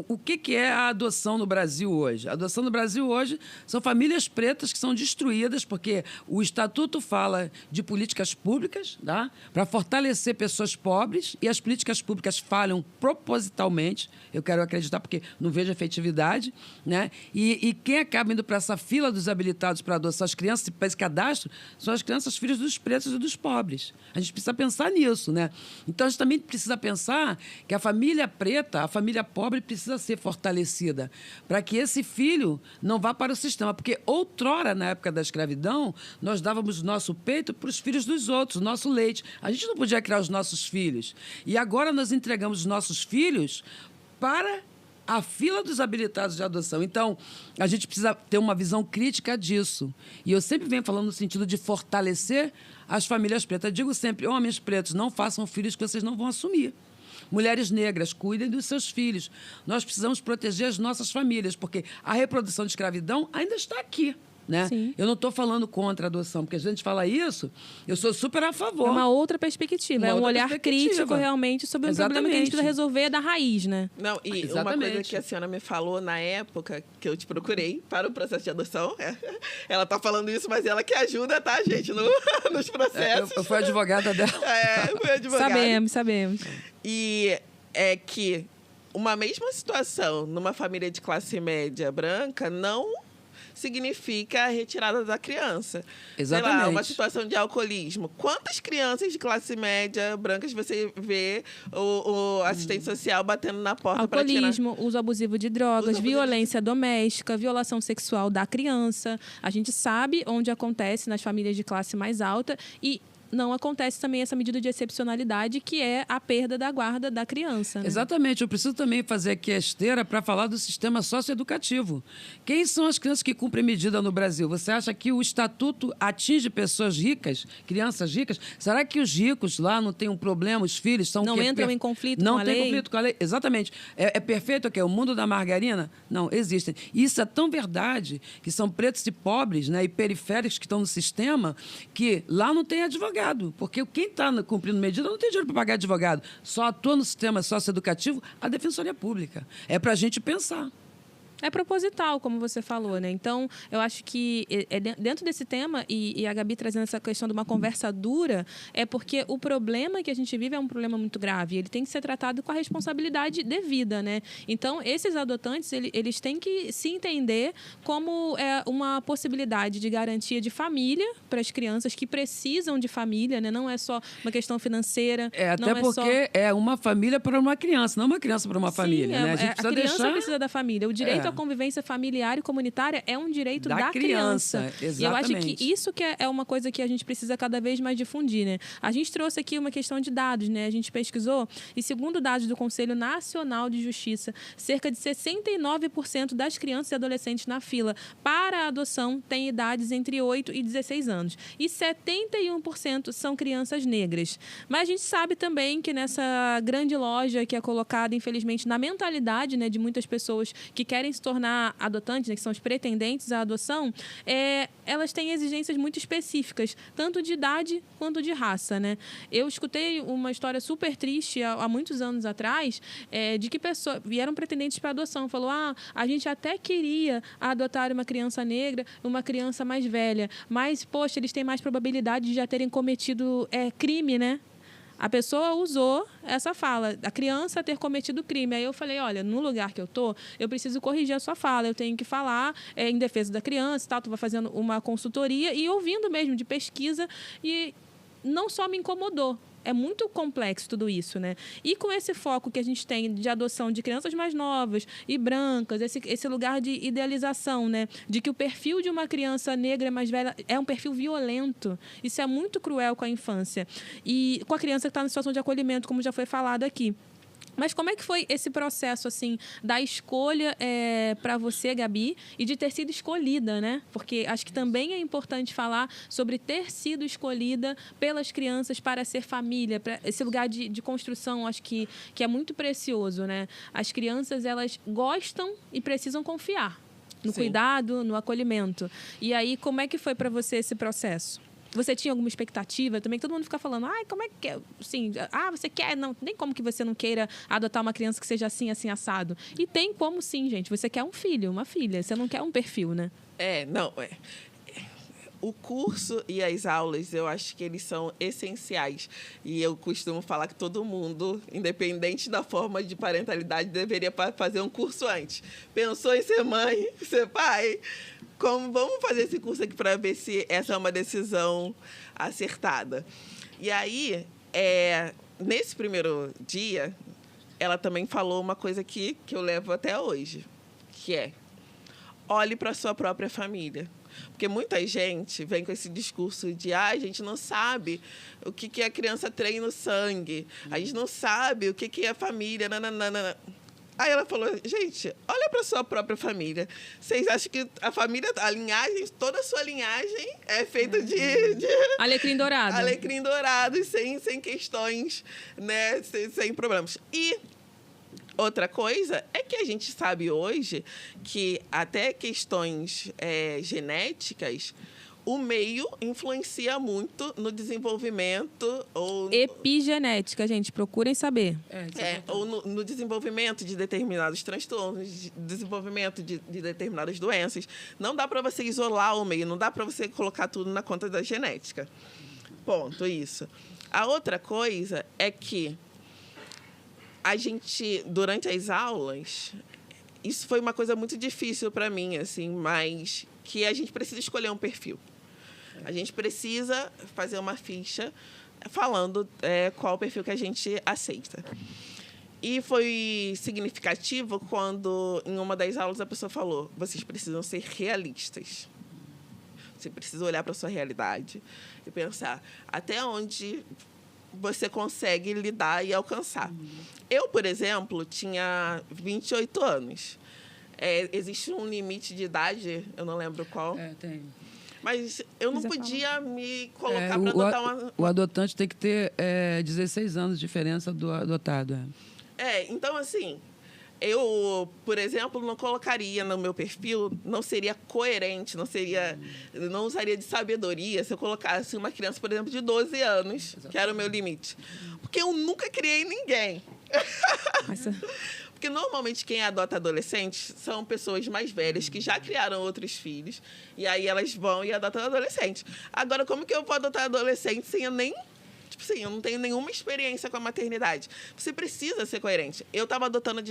O que é a adoção no Brasil hoje? A adoção no Brasil hoje são famílias pretas que são destruídas porque o Estatuto fala de políticas públicas, tá? Para fortalecer pessoas pobres, e as políticas públicas falham propositalmente, eu quero acreditar porque não vejo efetividade, né? E quem acaba indo para essa fila dos habilitados para adoção as crianças, para esse cadastro, são as crianças filhas dos pretos e dos pobres. A gente precisa pensar nisso, né? Então, a gente também precisa pensar que a família preta, a família pobre precisa ser fortalecida para que esse filho não vá para o sistema. Porque outrora, na época da escravidão, nós dávamos o nosso peito para os filhos dos outros, o nosso leite. A gente não podia criar os nossos filhos. E agora nós entregamos os nossos filhos para a fila dos habilitados de adoção. Então, a gente precisa ter uma visão crítica disso. E eu sempre venho falando no sentido de fortalecer as famílias pretas. Eu digo sempre, homens pretos, não façam filhos que vocês não vão assumir. Mulheres negras, cuidem dos seus filhos. Nós precisamos proteger as nossas famílias, porque a reprodução de escravidão ainda está aqui. né? Sim. Eu não estou falando contra a adoção, porque a gente fala isso, eu sou super a favor. É uma outra perspectiva, é um olhar crítico realmente sobre um problema que a gente precisa resolver da raiz, né? Não, e uma coisa que a senhora me falou na época que eu te procurei para o processo de adoção, ela tá falando isso, mas ela que ajuda, tá, gente, nos processos. Eu fui advogada dela. Fui advogada. Sabemos. E é que uma mesma situação numa família de classe média branca não significa a retirada da criança. Exatamente. Sei lá, uma situação de alcoolismo. Quantas crianças de classe média brancas você vê o assistente social batendo na porta para tirar? Alcoolismo, uso abusivo de drogas, violência doméstica, violação sexual da criança. A gente sabe onde acontece nas famílias de classe mais alta e não acontece também essa medida de excepcionalidade, que é a perda da guarda da criança. Né? Exatamente. Eu preciso também fazer aqui a esteira para falar do sistema socioeducativo. Quem são as crianças que cumprem medida no Brasil? Você acha que o estatuto atinge pessoas ricas, crianças ricas? Será que os ricos lá não têm um problema? Os filhos são... Não entram em conflito com a lei? Não tem conflito com a lei. Exatamente. É perfeito o quê? O mundo da margarina? Não, existem. Isso é tão verdade que são pretos e pobres, né, e periféricos que estão no sistema, que lá não tem advogado. Porque quem está cumprindo medida não tem dinheiro para pagar advogado. Só atua no sistema socioeducativo a Defensoria Pública. É para a gente pensar. É proposital, como você falou, né? Então, eu acho que dentro desse tema, e a Gabi trazendo essa questão de uma conversa dura, é porque o problema que a gente vive é um problema muito grave. Ele tem que ser tratado com a responsabilidade devida, né? Então, esses adotantes, eles têm que se entender como uma possibilidade de garantia de família para as crianças que precisam de família, né? Não é só uma questão financeira. Até porque é uma família para uma criança, não uma criança para uma família, né? A criança precisa da família. O direito a convivência familiar e comunitária é um direito da criança. Exatamente. E eu acho que isso que é uma coisa que a gente precisa cada vez mais difundir, né? A gente trouxe aqui uma questão de dados, né? A gente pesquisou e, segundo dados do Conselho Nacional de Justiça, cerca de 69% das crianças e adolescentes na fila para a adoção têm idades entre 8 e 16 anos. E 71% são crianças negras. Mas a gente sabe também que nessa grande loja que é colocada, infelizmente, na mentalidade, né, de muitas pessoas que querem se tornar adotantes, né, que são os pretendentes à adoção, elas têm exigências muito específicas, tanto de idade quanto de raça, né? Eu escutei uma história super triste há muitos anos atrás, de que pessoas vieram pretendentes para adoção. Falou, a gente até queria adotar uma criança negra, uma criança mais velha, mas, poxa, eles têm mais probabilidade de já terem cometido crime, né? A pessoa usou essa fala, a criança ter cometido crime. Aí eu falei, olha, no lugar que eu tô, eu preciso corrigir a sua fala. Eu tenho que falar em defesa da criança e tal. Tu vai fazendo uma consultoria e ouvindo mesmo de pesquisa. E não só me incomodou. É muito complexo tudo isso, né? E com esse foco que a gente tem de adoção de crianças mais novas e brancas, esse lugar de idealização, né? De que o perfil de uma criança negra mais velha é um perfil violento. Isso é muito cruel com a infância. E com a criança que está em situação de acolhimento, como já foi falado aqui. Mas como é que foi esse processo, assim, da escolha para você, Gabi, e de ter sido escolhida, né? Porque acho que também é importante falar sobre ter sido escolhida pelas crianças para ser família, para esse lugar de construção, acho que é muito precioso, né? As crianças, elas gostam e precisam confiar no cuidado, no acolhimento. E aí, como é que foi para você esse processo? Você tinha alguma expectativa também? Todo mundo fica falando, como é que é? Assim, você quer? Não, nem como que você não queira adotar uma criança que seja assim, assim, assado. E tem como sim, gente. Você quer um filho, uma filha. Você não quer um perfil, né? O curso e as aulas, eu acho que eles são essenciais. E eu costumo falar que todo mundo, independente da forma de parentalidade, deveria fazer um curso antes. Pensou em ser mãe, ser pai? Vamos fazer esse curso aqui para ver se essa é uma decisão acertada. E aí, nesse primeiro dia, ela também falou uma coisa que eu levo até hoje, que é: olhe para a sua própria família. Porque muita gente vem com esse discurso de a gente não sabe o que a criança tem no sangue, a gente não sabe o que é a família, nananana. Aí ela falou, gente, olha para sua própria família. Vocês acham que a família, a linhagem, toda a sua linhagem é feita de alecrim dourado. Alecrim dourado, sem questões, né? Sem problemas. E Outra coisa é que a gente sabe hoje que até questões genéticas, o meio influencia muito no desenvolvimento ou Epigenética, gente, procurem saber. ou no desenvolvimento de determinados transtornos, de desenvolvimento de determinadas doenças. Não dá para você isolar o meio, não dá para você colocar tudo na conta da genética. Ponto, isso. A outra coisa é que a gente, durante as aulas, isso foi uma coisa muito difícil para mim, assim, mas que a gente precisa escolher um perfil. A gente precisa fazer uma ficha falando qual o perfil que a gente aceita. E foi significativo quando, em uma das aulas, a pessoa falou: vocês precisam ser realistas. Você precisa olhar para a sua realidade e pensar até onde você consegue lidar e alcançar. Eu, por exemplo, tinha 28 anos. Existe um limite de idade, eu não lembro qual. Tem. Mas eu não podia me colocar para adotar uma... O adotante tem que ter 16 anos de diferença do adotado. Então, assim, eu, por exemplo, não colocaria no meu perfil, não seria coerente, não usaria de sabedoria se eu colocasse uma criança, por exemplo, de 12 anos, que era o meu limite. Porque eu nunca criei ninguém. Porque, normalmente, quem adota adolescentes são pessoas mais velhas que já criaram outros filhos. E aí elas vão e adotam adolescentes. Agora, como que eu vou adotar adolescente sem eu nem... Tipo assim, eu não tenho nenhuma experiência com a maternidade. Você precisa ser coerente. Eu estava adotando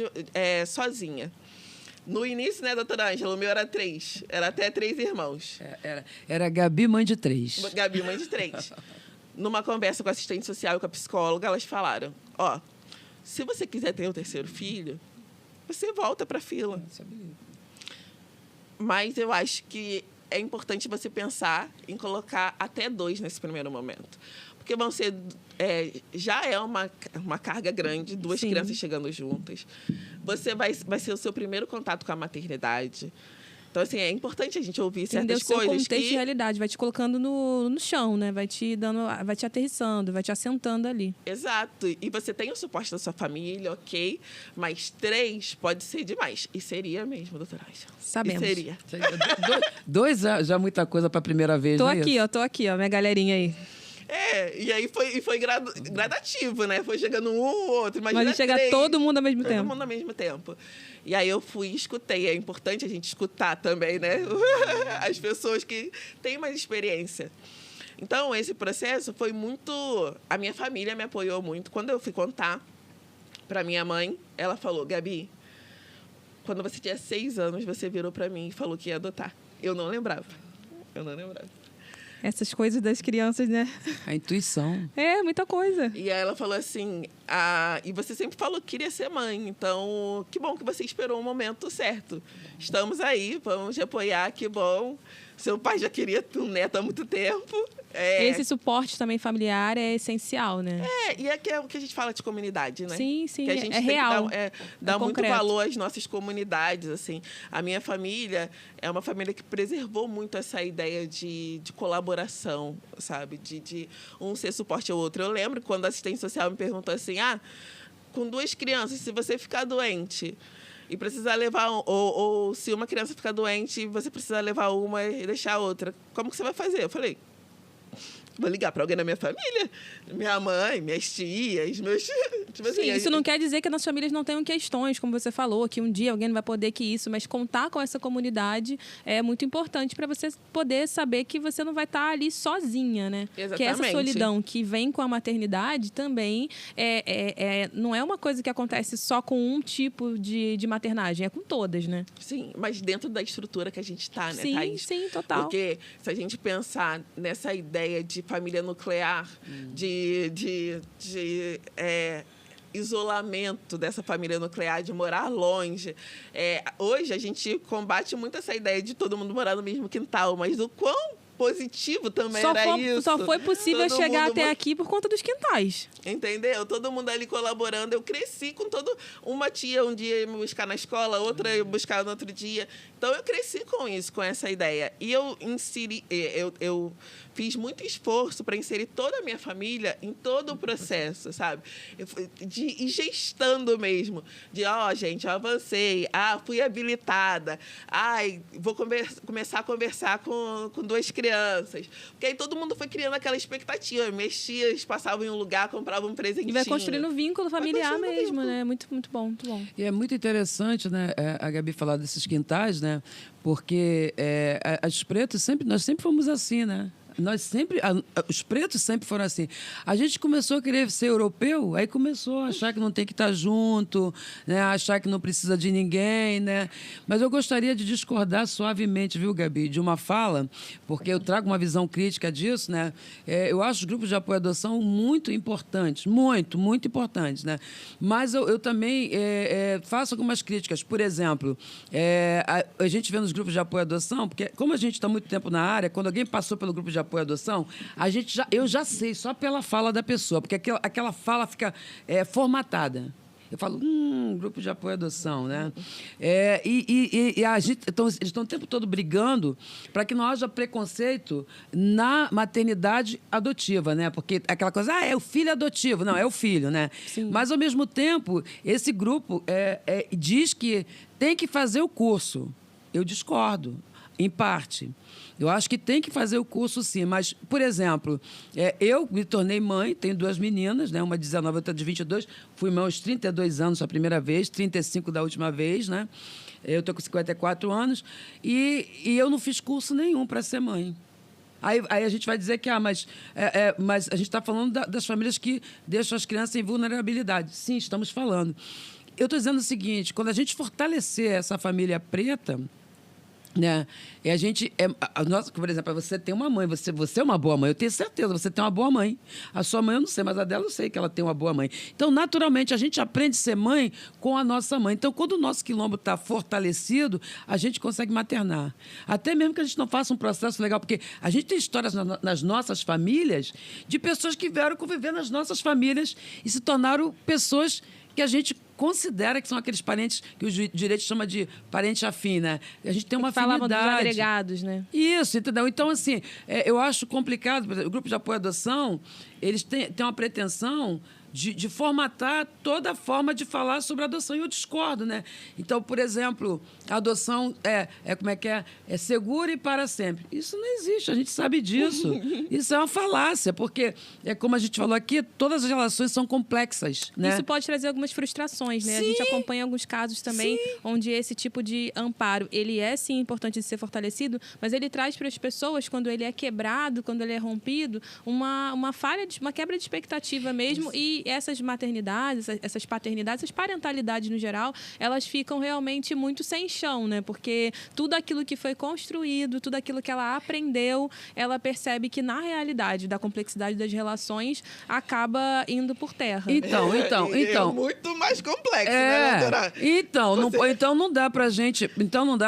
sozinha. No início, né, doutora Ângela, o meu era 3. Era até 3 irmãos. Era Gabi, mãe de 3. Gabi, mãe de 3. Numa conversa com a assistente social e com a psicóloga, elas falaram: se você quiser ter o 3º filho, você volta para a fila. Mas eu acho que é importante você pensar em colocar até 2 nesse primeiro momento. Porque vão ser, já é uma carga grande, 2 crianças chegando juntas. Você vai ser o seu primeiro contato com a maternidade. Então, assim, é importante a gente ouvir certas coisas. Entender o seu contexto de realidade, vai te colocando no chão, né? Vai te aterrissando, vai te assentando ali. Exato. E você tem o suporte da sua família, ok, mas 3 pode ser demais. E seria mesmo, doutora Ângela. Sabemos. E seria. 2 já muita coisa para a primeira vez, Tô aqui, ó, minha galerinha aí. E aí foi gradativo, né? Foi chegando um ou outro. Mas a gente chega todo mundo ao mesmo tempo. Todo mundo ao mesmo tempo. E aí eu fui e escutei. É importante a gente escutar também, né? As pessoas que têm mais experiência. Então, esse processo foi muito... A minha família me apoiou muito. Quando eu fui contar para minha mãe, ela falou: Gabi, quando você tinha 6 anos, você virou para mim e falou que ia adotar. Eu não lembrava. Essas coisas das crianças, né? A intuição. Muita coisa. E aí ela falou assim: e você sempre falou que queria ser mãe, então que bom que você esperou o momento certo. Estamos aí, vamos te apoiar, que bom. Seu pai já queria um neto há muito tempo. Esse suporte também familiar é essencial, né? E é o que a gente fala de comunidade, né? Sim, que a gente tem real. Que dar muito valor às nossas comunidades, assim. A minha família é uma família que preservou muito essa ideia de colaboração, sabe? De um ser suporte ao outro. Eu lembro quando a assistente social me perguntou assim: com 2 crianças, se você ficar doente e precisar levar... Ou se uma criança ficar doente e você precisar levar uma e deixar a outra, como que você vai fazer? Eu falei: vou ligar para alguém da minha família. Minha mãe, minhas tias, meus... Tipo assim, isso não quer dizer que as nossas famílias não tenham questões, como você falou, que um dia alguém não vai poder que isso, mas contar com essa comunidade é muito importante para você poder saber que você não vai estar ali sozinha, né? Exatamente. Que essa solidão que vem com a maternidade também não é uma coisa que acontece só com um tipo de maternagem, é com todas, né? Sim, mas dentro da estrutura que a gente está, né, sim, Thaís? Sim, total. Porque se a gente pensar nessa ideia de família nuclear, de isolamento dessa família nuclear, de morar longe. Hoje, a gente combate muito essa ideia de todo mundo morar no mesmo quintal, mas o quão positivo também era isso. Só foi possível Todo chegar mundo até aqui por conta dos quintais. Entendeu? Todo mundo ali colaborando. Eu cresci com todo... Uma tia um dia ia me buscar na escola, outra ia me buscar no outro dia. Então, eu cresci com isso, com essa ideia. E eu fiz muito esforço para inserir toda a minha família em todo o processo, sabe? De ir gestando mesmo. De, gente, eu avancei. Fui habilitada. Vou começar a conversar com 2 crianças. Porque aí todo mundo foi criando aquela expectativa. Minhas tias passavam em um lugar, compravam um presentinho. E vai construindo vínculo familiar mesmo, né? Muito, muito bom, muito bom. E é muito interessante, né, a Gabi falar desses quintais, né? Porque os pretos nós sempre fomos assim, né? Os pretos sempre foram assim. A gente começou a querer ser europeu, aí começou a achar que não tem que estar junto, né? Achar que não precisa de ninguém, né? Mas eu gostaria de discordar suavemente, viu, Gabi, de uma fala, porque eu trago uma visão crítica disso, né? Eu acho os grupos de apoio à adoção muito importantes, muito, muito importantes, né? Mas eu também faço algumas críticas. Por exemplo, a gente vê nos grupos de apoio à adoção, porque como a gente está muito tempo na área, quando alguém passou pelo grupo de apoio à adoção, eu já sei, só pela fala da pessoa, porque aquela fala fica formatada. Eu falo, grupo de apoio à adoção, né? E eles estão o tempo todo brigando para que não haja preconceito na maternidade adotiva, né? Porque aquela coisa, é o filho adotivo. Não, é o filho, né? Sim. Mas, ao mesmo tempo, esse grupo diz que tem que fazer o curso. Eu discordo, em parte. Eu acho que tem que fazer o curso, sim. Mas, por exemplo, eu me tornei mãe, tenho 2 meninas, né? Uma de 19 e outra de 22. Fui mãe aos 32 anos a primeira vez, 35 da última vez, né? Eu estou com 54 anos. E eu não fiz curso nenhum para ser mãe. Aí a gente vai dizer que mas a gente está falando das famílias que deixam as crianças em vulnerabilidade. Sim, estamos falando. Eu estou dizendo o seguinte, quando a gente fortalecer essa família preta, né? E a gente por exemplo, você tem uma mãe, você é uma boa mãe, eu tenho certeza, você tem uma boa mãe. A sua mãe eu não sei, mas a dela eu sei que ela tem uma boa mãe. Então, naturalmente, a gente aprende a ser mãe com a nossa mãe. Então, quando o nosso quilombo está fortalecido, a gente consegue maternar. Até mesmo que a gente não faça um processo legal, porque a gente tem histórias nas nossas famílias de pessoas que vieram conviver nas nossas famílias e se tornaram pessoas que a gente considera que são aqueles parentes que o direito chama de parente afim, né? A gente tem uma afinidade. Falavam dos agregados, né? Isso, entendeu? Então, assim, eu acho complicado. Por exemplo, o grupo de apoio à adoção, eles têm uma pretensão de formatar toda a forma de falar sobre a adoção. E eu discordo, né? Então, por exemplo, a adoção é segura e para sempre. Isso não existe, a gente sabe disso. Isso é uma falácia, porque, como a gente falou aqui, todas as relações são complexas, né? Isso pode trazer algumas frustrações, né? Sim. A gente acompanha alguns casos também, sim, onde esse tipo de amparo, ele é, sim, importante de ser fortalecido, mas ele traz para as pessoas, quando ele é quebrado, quando ele é rompido, uma falha, uma quebra de expectativa mesmo. Isso. E essas maternidades, essas paternidades, essas parentalidades no geral, elas ficam realmente muito sem chão, né? Porque tudo aquilo que foi construído, tudo aquilo que ela aprendeu, ela percebe que, na realidade da complexidade das relações, acaba indo por terra. Então. É muito mais complexo, né, doutora? Então não dá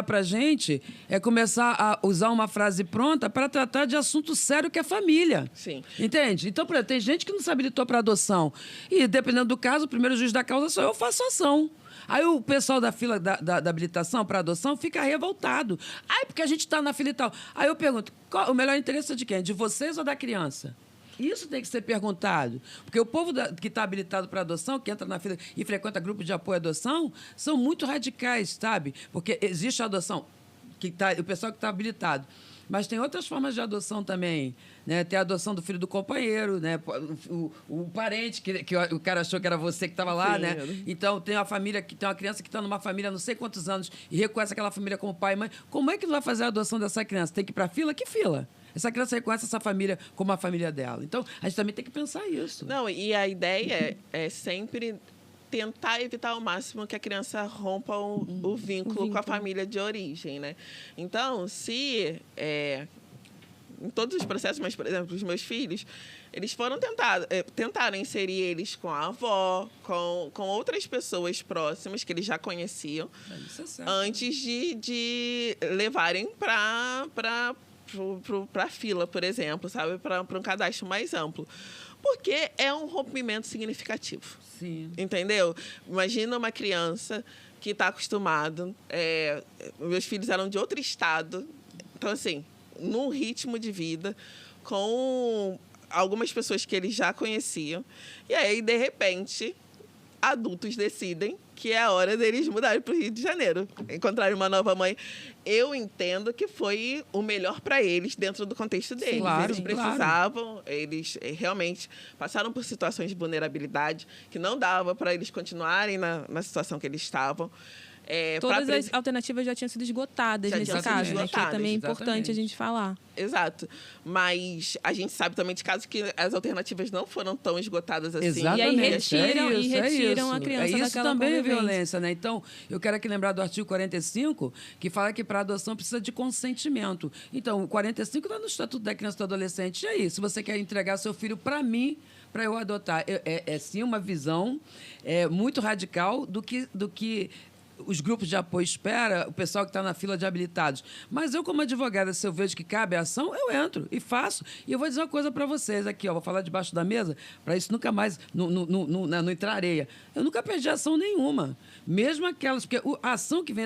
pra gente começar a usar uma frase pronta para tratar de assunto sério que é família. Sim. Entende? Então, por exemplo, tem gente que não se habilitou para adoção. E, dependendo do caso, o primeiro juiz da causa sou eu, faço ação. Aí o pessoal da fila da habilitação para adoção fica revoltado. Porque a gente está na fila e tal. Aí eu pergunto, o melhor interesse é de quem? De vocês ou da criança? Isso tem que ser perguntado. Porque o povo que está habilitado para adoção, que entra na fila e frequenta grupo de apoio à adoção, são muito radicais, sabe? Porque existe a adoção, o pessoal que está habilitado. Mas tem outras formas de adoção também, né? Tem a adoção do filho do companheiro, né? O parente, que o cara achou que era você que estava lá, sim, né? Então, tem uma criança que está numa família há não sei quantos anos e reconhece aquela família como pai e mãe. Como é que vai fazer a adoção dessa criança? Tem que ir para a fila? Que fila? Essa criança reconhece essa família como a família dela. Então, a gente também tem que pensar isso. Não, e a ideia é sempre tentar evitar ao máximo que a criança rompa o vínculo com a família de origem, né? Então, se em todos os processos, mas, por exemplo, os meus filhos, eles foram tentaram inserir eles com a avó, com outras pessoas próximas que eles já conheciam, antes de levarem para para a fila, por exemplo, sabe? Para um cadastro mais amplo. Porque é um rompimento significativo. Sim. Entendeu? Imagina uma criança que está acostumada. Meus filhos eram de outro estado. Então, assim, num ritmo de vida, com algumas pessoas que eles já conheciam. E aí, de repente, adultos decidem que é a hora deles mudarem para o Rio de Janeiro, encontrarem uma nova mãe. Eu entendo que foi o melhor para eles dentro do contexto deles. Claro, eles precisavam, eles realmente passaram por situações de vulnerabilidade que não dava para eles continuarem na situação que eles estavam. Todas as alternativas já tinham sido esgotadas nesse caso, né? Que é também importante a gente falar. Exato. Mas a gente sabe também de casos que as alternativas não foram tão esgotadas assim. Exatamente. E aí retiram a criança isso daquela também é convivência. violência, né? Então, eu quero aqui lembrar do artigo 45, que fala que para adoção precisa de consentimento. Então, o 45 está no Estatuto da Criança e do Adolescente. E aí, se você quer entregar seu filho para mim, para eu adotar, sim uma visão muito radical do que os grupos de apoio espera, o pessoal que está na fila de habilitados. Mas eu, como advogada, se eu vejo que cabe a ação, eu entro e faço. E eu vou dizer uma coisa para vocês aqui, ó, vou falar debaixo da mesa, para isso nunca mais não entrar areia. Eu nunca perdi ação nenhuma. Mesmo aquelas... Porque a ação que vem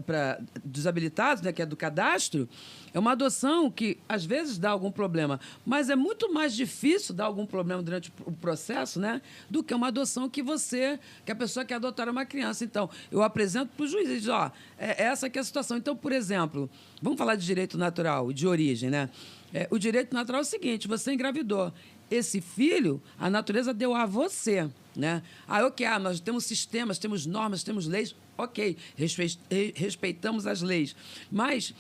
para desabilitados, né, que é do cadastro, é uma adoção que, às vezes, dá algum problema, mas é muito mais difícil dar algum problema durante o processo, né, do que uma adoção que a pessoa quer adotar uma criança. Então, eu apresento para o juiz e diz, essa que é a situação. Então, por exemplo, vamos falar de direito natural, de origem, né? O direito natural é o seguinte, você engravidou. Esse filho, a natureza deu a você, né? Nós temos sistemas, temos normas, temos leis, ok, respeitamos as leis. Mas,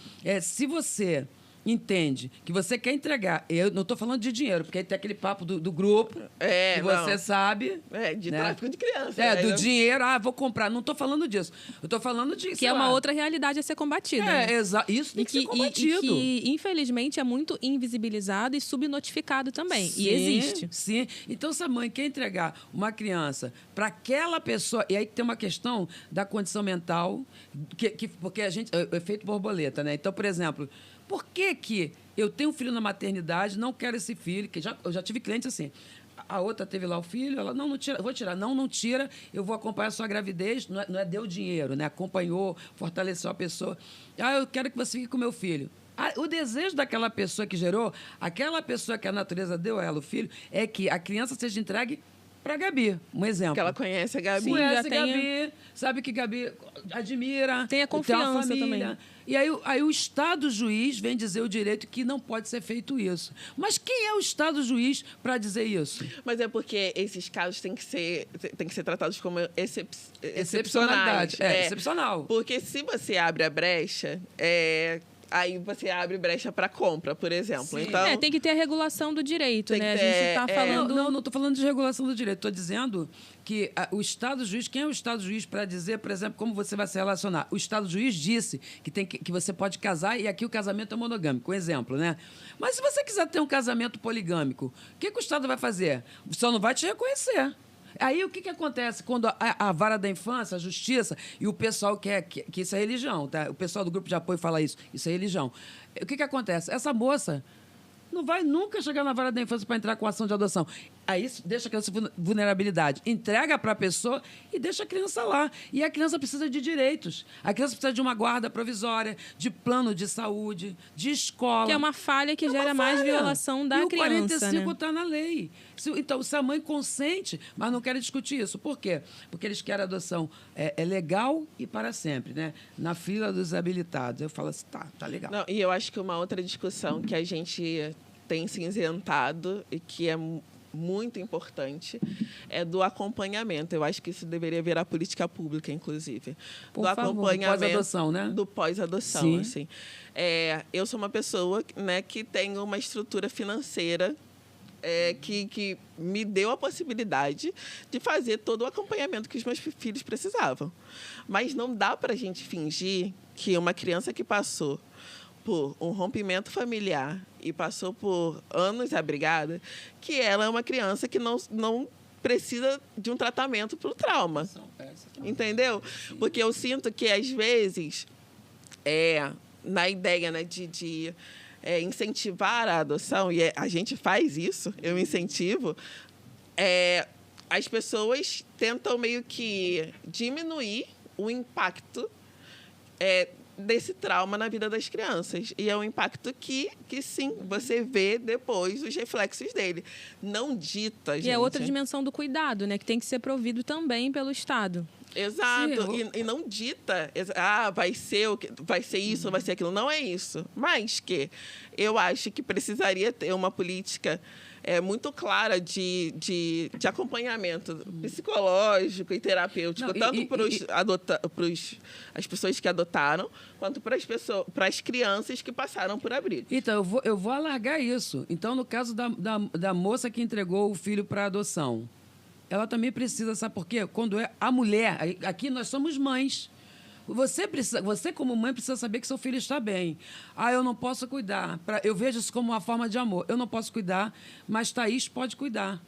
se você entende que você quer entregar... Eu não estou falando de dinheiro, porque aí tem aquele papo do grupo, que você sabe... de né? tráfico de criança. Do dinheiro, vou comprar. Não estou falando disso. Eu estou falando de... Que é uma outra realidade a ser combatida. Né? Exato. Isso tem que ser combatido. E que, infelizmente, é muito invisibilizado e subnotificado também. Sim, e existe. Sim. Então, se a mãe quer entregar uma criança para aquela pessoa... E aí tem uma questão da condição mental, porque a gente... É efeito borboleta, né? Então, por exemplo... Por que eu tenho um filho na maternidade, não quero esse filho? Eu já tive clientes assim. A outra teve lá o filho, ela, não tira, vou tirar. Não tira, eu vou acompanhar a sua gravidez. Não é deu dinheiro, né? Acompanhou, fortaleceu a pessoa. Eu quero que você fique com o meu filho. O desejo daquela pessoa que gerou, aquela pessoa que a natureza deu a ela, o filho, é que a criança seja entregue para a Gabi, um exemplo. Que ela conhece a Gabi. Conhece a Gabi, sabe que Gabi admira. Tem a confiança também. E aí o Estado juiz vem dizer o direito que não pode ser feito isso. Mas quem é o Estado juiz para dizer isso? Mas é porque esses casos têm que ser tratados como excepcionalidade. Excepcional. Porque se você abre a brecha... Aí você abre brecha para compra, por exemplo. Sim. Então, tem que ter a regulação do direito, né? A gente está falando... Não estou falando de regulação do direito. Estou dizendo que o Estado juiz... Quem é o Estado juiz para dizer, por exemplo, como você vai se relacionar? O Estado juiz disse que você pode casar e aqui o casamento é monogâmico. Um exemplo, né? Mas se você quiser ter um casamento poligâmico, o que o Estado vai fazer? Só não vai te reconhecer. Aí o que acontece quando a vara da infância, a justiça e o pessoal quer que isso é religião, tá? O pessoal do grupo de apoio fala isso é religião. O que acontece? Essa moça não vai nunca chegar na vara da infância para entrar com ação de adoção. Aí deixa a criança em vulnerabilidade. Entrega para a pessoa e deixa a criança lá. E a criança precisa de direitos. A criança precisa de uma guarda provisória, de plano de saúde, de escola. Que é uma falha que gera mais violação da criança. E o 45 está na lei. Então, se a mãe consente, mas não quer discutir isso. Por quê? Porque eles querem a adoção legal e para sempre, né? Na fila dos habilitados. Eu falo assim, tá legal. Não, e eu acho que uma outra discussão que a gente tem cinzentado e que é muito importante é do acompanhamento. Eu acho que isso deveria virar política pública, inclusive. Por favor, acompanhamento, pós-adoção, né? Do pós-adoção, Sim. assim. Eu sou uma pessoa, né, que tem uma estrutura financeira que me deu a possibilidade de fazer todo o acompanhamento que os meus filhos precisavam. Mas não dá para a gente fingir que uma criança que passou por um rompimento familiar e passou por anos abrigada, que ela é uma criança que não precisa de um tratamento para o trauma. Entendeu? Porque eu sinto que, às vezes, na ideia, né, de incentivar a adoção, e a gente faz isso, eu incentivo, as pessoas tentam meio que diminuir o impacto desse trauma na vida das crianças. E é um impacto que sim, você vê depois os reflexos dele. Não dita, gente. E é outra dimensão do cuidado, né? Que tem que ser provido também pelo Estado. Exato. E não dita, vai ser isso, vai ser aquilo. Não é isso. Mas que eu acho que precisaria ter uma política muito clara de acompanhamento psicológico e terapêutico, tanto para as pessoas que adotaram, quanto para as crianças que passaram por abrigo. Então, eu vou alargar isso. Então, no caso da moça que entregou o filho para adoção, ela também precisa, sabe por quê? Quando é a mulher, aqui nós somos mães. Você, como mãe, precisa saber que seu filho está bem. Eu não posso cuidar. Eu vejo isso como uma forma de amor. Eu não posso cuidar, mas Thaís pode cuidar.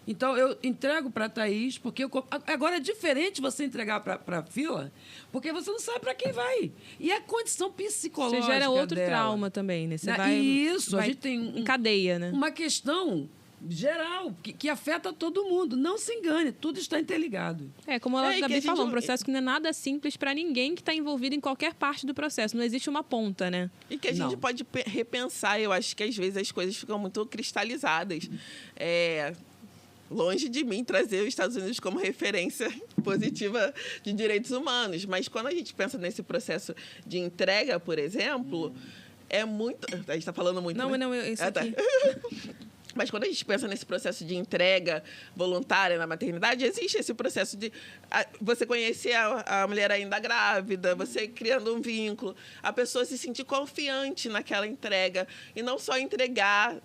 Então, eu entrego para a Thaís, porque agora é diferente você entregar para a fila, porque você não sabe para quem vai. E a condição psicológica Você gera outro dela. trauma também, né? Você a gente tem em cadeia, né? Uma questão geral, que afeta todo mundo. Não se engane, tudo está interligado. Como a Gabi falou, um processo que não é nada simples para ninguém que está envolvido em qualquer parte do processo. Não existe uma ponta, né? E que a gente pode repensar. Eu acho que, às vezes, as coisas ficam muito cristalizadas. Longe de mim trazer os Estados Unidos como referência positiva de direitos humanos. Mas, quando a gente pensa nesse processo de entrega, por exemplo, é muito... A gente está falando muito... Não, isso aqui... Mas quando a gente pensa nesse processo de entrega voluntária na maternidade, existe esse processo de você conhecer a mulher ainda grávida, você criando um vínculo, a pessoa se sentir confiante naquela entrega e não só entregar,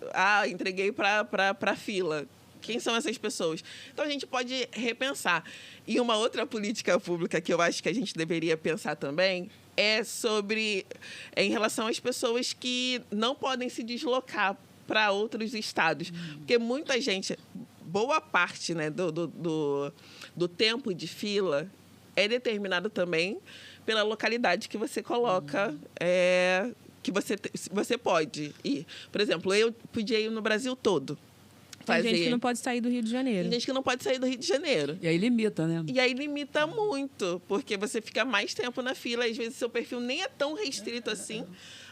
entreguei para a fila. Quem são essas pessoas? Então, a gente pode repensar. E uma outra política pública que eu acho que a gente deveria pensar também em relação às pessoas que não podem se deslocar para outros estados. Porque muita gente, boa parte, né, do tempo de fila é determinado também pela localidade que você coloca, que você pode ir. Por exemplo, eu podia ir no Brasil todo. Tem gente que não pode sair do Rio de Janeiro. Tem gente que não pode sair do Rio de Janeiro. E aí limita, né? E aí limita muito, porque você fica mais tempo na fila, às vezes seu perfil nem é tão restrito assim,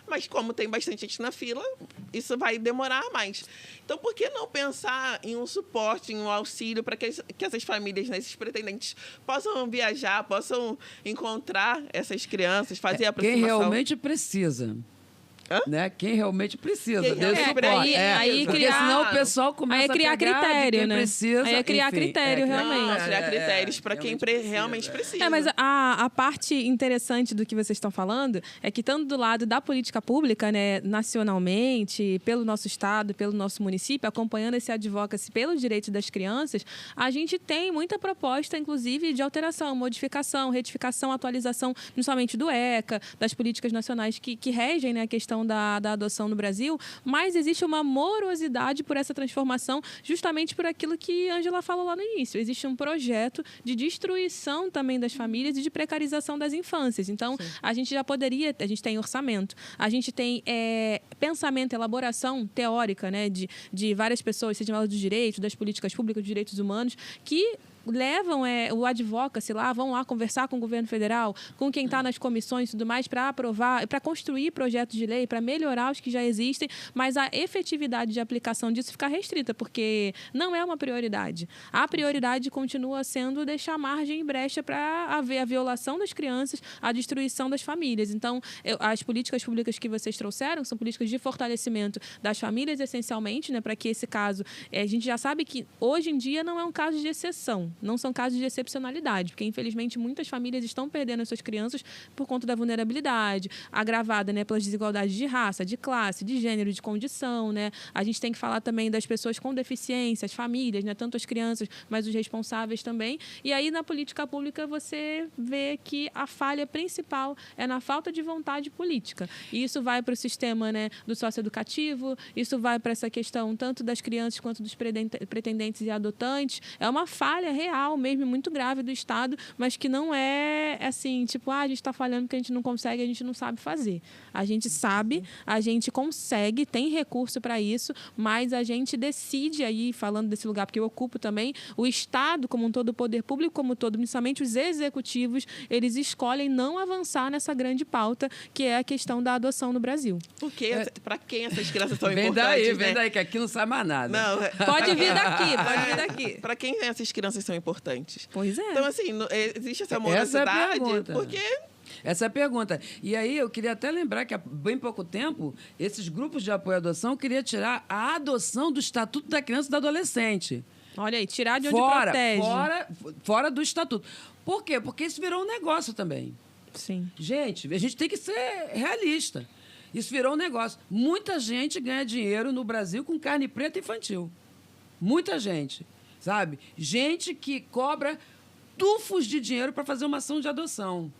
mas como tem bastante gente na fila, isso vai demorar mais. Então, por que não pensar em um suporte, em um auxílio para que essas famílias, né, esses pretendentes, possam viajar, possam encontrar essas crianças, fazer a aproximação? Quem realmente precisa. Né? Quem realmente precisa. Porque senão o pessoal começa a criar critério, né? Precisa, aí é criar critério, realmente. Criar critérios para quem realmente precisa. Mas a parte interessante do que vocês estão falando é que, tanto do lado da política pública, né, nacionalmente, pelo nosso estado, pelo nosso município, acompanhando esse advocacy pelos direitos das crianças, a gente tem muita proposta, inclusive, de alteração, modificação, retificação, atualização, principalmente do ECA, das políticas nacionais que regem, né, a questão da adoção no Brasil, mas existe uma morosidade por essa transformação, justamente por aquilo que a Ângela falou lá no início. Existe um projeto de destruição também das famílias e de precarização das infâncias. Então, a gente já poderia... A gente tem orçamento, a gente tem pensamento, elaboração teórica, né, de várias pessoas, seja ela do direito, das políticas públicas, dos direitos humanos, que levam o advocacy lá, vão lá conversar com o governo federal, com quem está nas comissões e tudo mais, para aprovar, para construir projetos de lei, para melhorar os que já existem, mas a efetividade de aplicação disso fica restrita, porque não é uma prioridade. A prioridade continua sendo deixar margem e brecha para haver a violação das crianças, a destruição das famílias. Então, as políticas públicas que vocês trouxeram são políticas de fortalecimento das famílias, essencialmente, né, para que esse caso... a gente já sabe que, hoje em dia, não é um caso de exceção. Não são casos de excepcionalidade, porque, infelizmente, muitas famílias estão perdendo as suas crianças por conta da vulnerabilidade, agravada, né, pelas desigualdades de raça, de classe, de gênero, de condição, né? A gente tem que falar também das pessoas com deficiência, as famílias, né, tanto as crianças, mas os responsáveis também. E aí, na política pública, você vê que a falha principal é na falta de vontade política. E isso vai para o sistema, né, do socioeducativo, isso vai para essa questão tanto das crianças quanto dos pretendentes e adotantes. É uma falha real real mesmo, muito grave do Estado, mas que não é assim, tipo, a gente está falhando porque a gente não consegue, a gente não sabe fazer. A gente sabe, a gente consegue, tem recurso para isso, mas a gente decide aí, falando desse lugar, porque eu ocupo também, o Estado como um todo, o poder público como um todo, principalmente os executivos, eles escolhem não avançar nessa grande pauta, que é a questão da adoção no Brasil. Porque, para quem essas crianças são Vem importantes, daí, né? que aqui não sabe mais nada. Não, Pode vir daqui, pode vir daqui. Para quem essas crianças são importantes? Pois é. Então, assim, existe essa Essa é a morosidade, pergunta. porque... Essa é a pergunta. E aí, eu queria até lembrar que há bem pouco tempo, esses grupos de apoio à adoção queriam tirar a adoção do Estatuto da Criança e do Adolescente. Olha aí, tirar de onde protege. Fora do Estatuto. Por quê? Porque isso virou um negócio também. Sim. Gente, a gente tem que ser realista. Isso virou um negócio. Muita gente ganha dinheiro no Brasil com carne preta infantil. Muita gente, sabe? Gente que cobra tufos de dinheiro para fazer uma ação de adoção.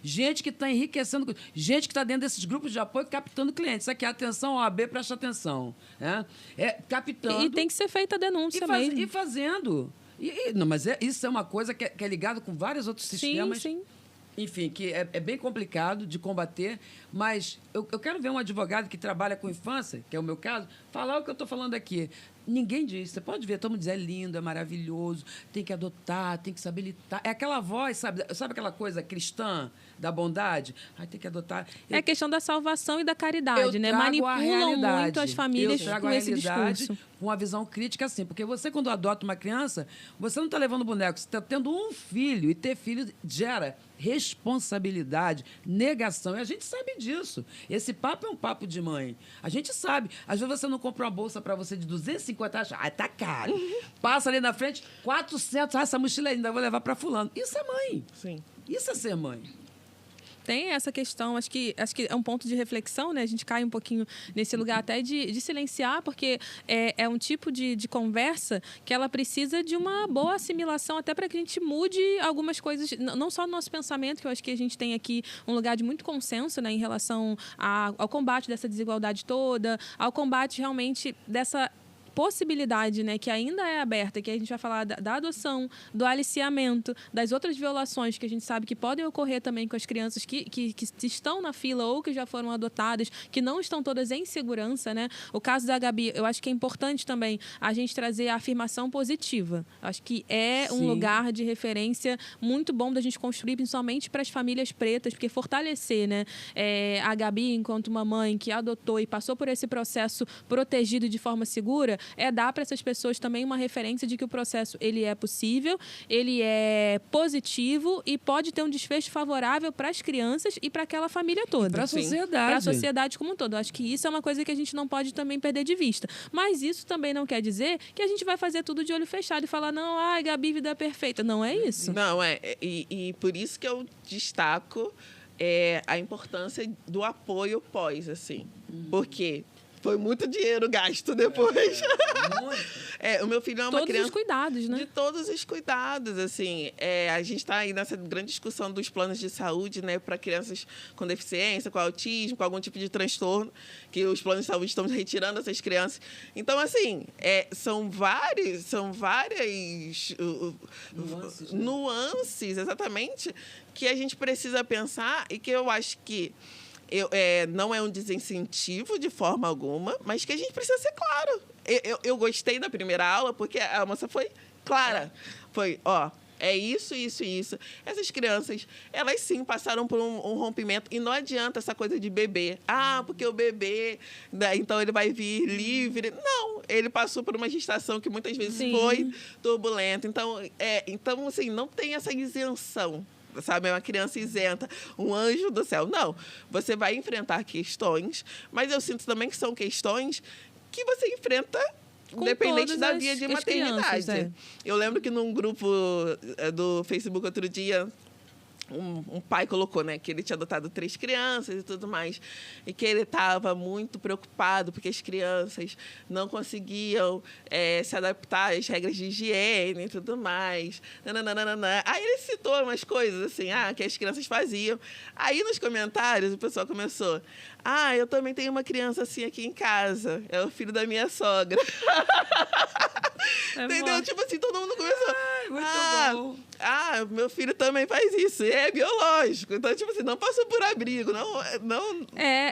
Gente que está enriquecendo, gente que está dentro desses grupos de apoio captando clientes. Isso aqui, atenção, OAB, presta atenção. Captando. E tem que ser feita a denúncia mesmo. E fazendo. Não, mas isso é uma coisa que é ligado com vários outros sistemas. Sim. Enfim, que é bem complicado de combater, mas eu quero ver um advogado que trabalha com infância, que é o meu caso, falar o que eu estou falando aqui. Ninguém diz. Você pode ver, todo mundo diz, é lindo, é maravilhoso, tem que adotar, tem que se habilitar. É aquela voz, sabe aquela coisa cristã da bondade? Ai, tem que adotar. É a questão da salvação e da caridade, né? Manipulam muito as famílias com esse discurso. Com uma visão crítica, assim. Porque você, quando adota uma criança, você não está levando boneco, você está tendo um filho. E ter filho gera responsabilidade, negação. E a gente sabe disso. Esse papo é um papo de mãe. A gente sabe. Às vezes você não compra uma bolsa para você de 250 reais. Ah, tá caro. Passa ali na frente, 400. Ah, essa mochila ainda vou levar para fulano. Isso é mãe. Sim. Isso é ser mãe. Tem essa questão, acho que é um ponto de reflexão, né? A gente cai um pouquinho nesse lugar até de silenciar, porque é um tipo de conversa que ela precisa de uma boa assimilação, até para que a gente mude algumas coisas, não só no nosso pensamento, que eu acho que a gente tem aqui um lugar de muito consenso, né, em relação ao combate dessa desigualdade toda, ao combate realmente dessa possibilidade, né, que ainda é aberta, que a gente vai falar da adoção, do aliciamento, das outras violações que a gente sabe que podem ocorrer também com as crianças que estão na fila ou que já foram adotadas, que não estão todas em segurança, né? O caso da Gabi, eu acho que é importante também a gente trazer a afirmação positiva. Acho que é um lugar de referência muito bom da gente construir, principalmente para as famílias pretas, porque fortalecer, né, a Gabi enquanto uma mãe que adotou e passou por esse processo protegido de forma segura, dar para essas pessoas também uma referência de que o processo ele é possível, ele é positivo e pode ter um desfecho favorável para as crianças e para aquela família toda. Para a sociedade. Para a sociedade como um todo. Acho que isso é uma coisa que a gente não pode também perder de vista. Mas isso também não quer dizer que a gente vai fazer tudo de olho fechado e falar, não, Gabi, vida é perfeita. Não é isso. Não, e por isso que eu destaco a importância do apoio pós, assim. Porque foi muito dinheiro gasto depois. O meu filho é uma criança... Todos os cuidados, né? De todos os cuidados, assim. A gente está aí nessa grande discussão dos planos de saúde, né? Para crianças com deficiência, com autismo, com algum tipo de transtorno, que os planos de saúde estão retirando essas crianças. Então, assim, são várias nuances, exatamente, que a gente precisa pensar e que eu acho que não é um desincentivo de forma alguma, mas que a gente precisa ser claro. Eu gostei da primeira aula porque a moça foi clara. Foi, é isso, isso e isso. Essas crianças, elas sim passaram por um rompimento. E não adianta essa coisa de bebê. Porque o bebê, né, então ele vai vir livre. Não, ele passou por uma gestação que muitas vezes foi turbulenta. Então, assim, não tem essa isenção. Sabe, é uma criança isenta, um anjo do céu. Não, você vai enfrentar questões, mas eu sinto também que são questões que você enfrenta independente da via de maternidade. Crianças, Eu lembro que num grupo do Facebook outro dia, um pai colocou, né, que ele tinha adotado 3 crianças e tudo mais, e que ele estava muito preocupado porque as crianças não conseguiam se adaptar às regras de higiene e tudo mais. Nananana. Aí ele citou umas coisas assim, que as crianças faziam. Aí nos comentários o pessoal começou, eu também tenho uma criança assim aqui em casa, é o filho da minha sogra. Entendeu? Tipo assim, todo mundo começou. Muito bom. Meu filho também faz isso, e é biológico. Então, tipo assim, não passou por abrigo, não...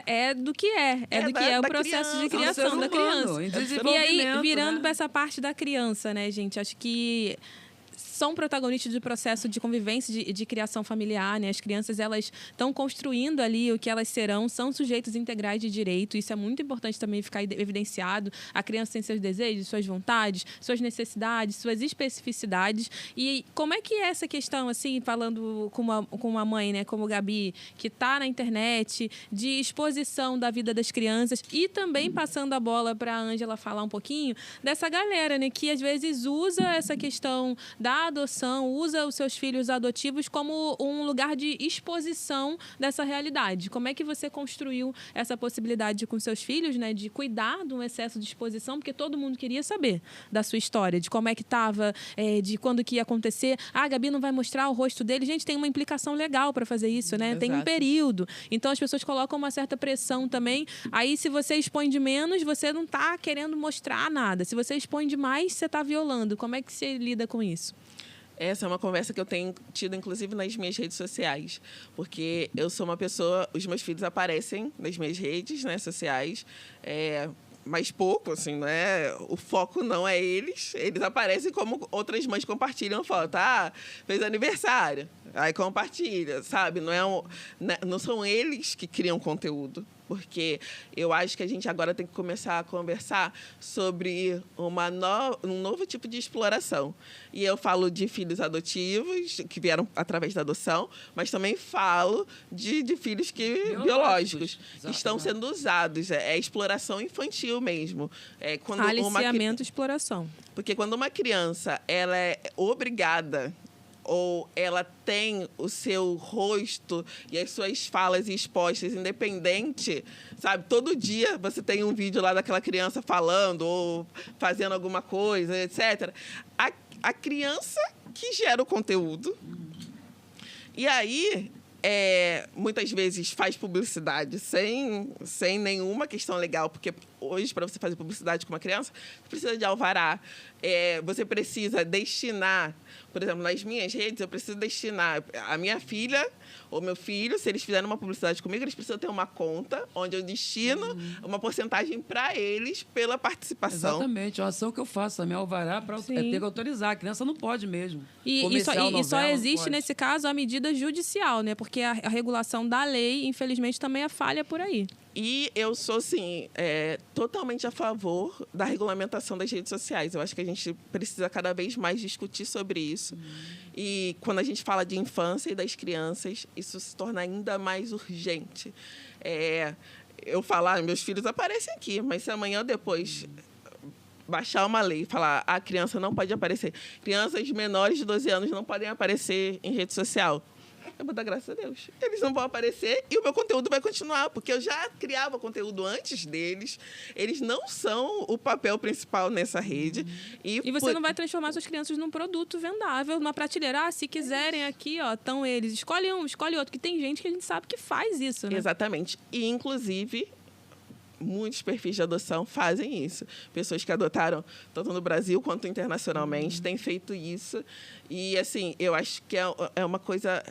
É do que é. É do que é o processo de criação da criança. E aí, virando para essa parte da criança, né, gente? Acho que são protagonistas do processo de convivência e de criação familiar, né? As crianças, elas estão construindo ali o que elas serão, são sujeitos integrais de direito. Isso é muito importante também ficar evidenciado. A criança tem seus desejos, suas vontades, suas necessidades, suas especificidades. E como é que é essa questão, assim, falando com uma mãe, né, como Gabi, que está na internet, de exposição da vida das crianças e também passando a bola para a Ângela falar um pouquinho dessa galera, né, que às vezes usa essa questão da adoção, usa os seus filhos adotivos como um lugar de exposição dessa realidade. Como é que você construiu essa possibilidade com seus filhos, né, de cuidar de um excesso de exposição, porque todo mundo queria saber da sua história, de como é que estava, de quando que ia acontecer. A Gabi não vai mostrar o rosto dele. Gente, tem uma implicação legal para fazer isso, né? Exato. Tem um período. Então, as pessoas colocam uma certa pressão também. Aí, se você expõe de menos, você não está querendo mostrar nada. Se você expõe demais, você está violando. Como é que você lida com isso? Essa é uma conversa que eu tenho tido, inclusive, nas minhas redes sociais. Porque eu sou uma pessoa... Os meus filhos aparecem nas minhas redes, né, sociais. Mas pouco, assim, né? O foco não é eles. Eles aparecem como outras mães compartilham foto. Fez aniversário. Aí compartilha, sabe? Não são eles que criam conteúdo. Porque eu acho que a gente agora tem que começar a conversar sobre um novo tipo de exploração. E eu falo de filhos adotivos, que vieram através da adoção, mas também falo de filhos biológicos que estão sendo usados. É exploração infantil mesmo. Aliciamento e exploração. Porque quando uma criança ela é obrigada ou ela tem o seu rosto e as suas falas expostas independente, sabe? Todo dia você tem um vídeo lá daquela criança falando ou fazendo alguma coisa, etc. A criança que gera o conteúdo. E aí, muitas vezes faz publicidade sem nenhuma questão legal, porque hoje, para você fazer publicidade com uma criança, você precisa de alvará. Você precisa destinar, por exemplo, nas minhas redes, eu preciso destinar a minha filha ou meu filho, se eles fizerem uma publicidade comigo, eles precisam ter uma conta onde eu destino uma porcentagem para eles pela participação. Exatamente, é uma ação que eu faço também, alvará, para ter que autorizar. A criança não pode mesmo. E só existe, nesse caso, a medida judicial, né? Porque a regulação da lei, infelizmente, também é falha por aí. E eu sou, assim, totalmente a favor da regulamentação das redes sociais. Eu acho que a gente precisa cada vez mais discutir sobre isso. E quando a gente fala de infância e das crianças, isso se torna ainda mais urgente. Eu falar, meus filhos aparecem aqui, mas se amanhã ou depois baixar uma lei e falar a criança não pode aparecer, crianças menores de 12 anos não podem aparecer em rede social, eu vou dar graças a Deus. Eles não vão aparecer e o meu conteúdo vai continuar, porque eu já criava conteúdo antes deles. Eles não são o papel principal nessa rede. E você não vai transformar suas crianças num produto vendável, numa prateleira. Se quiserem aqui, estão eles. Escolhe um, escolhe outro. Que tem gente que a gente sabe que faz isso, né? Exatamente. E, inclusive, muitos perfis de adoção fazem isso. Pessoas que adotaram tanto no Brasil quanto internacionalmente têm feito isso. E, assim, eu acho que é uma coisa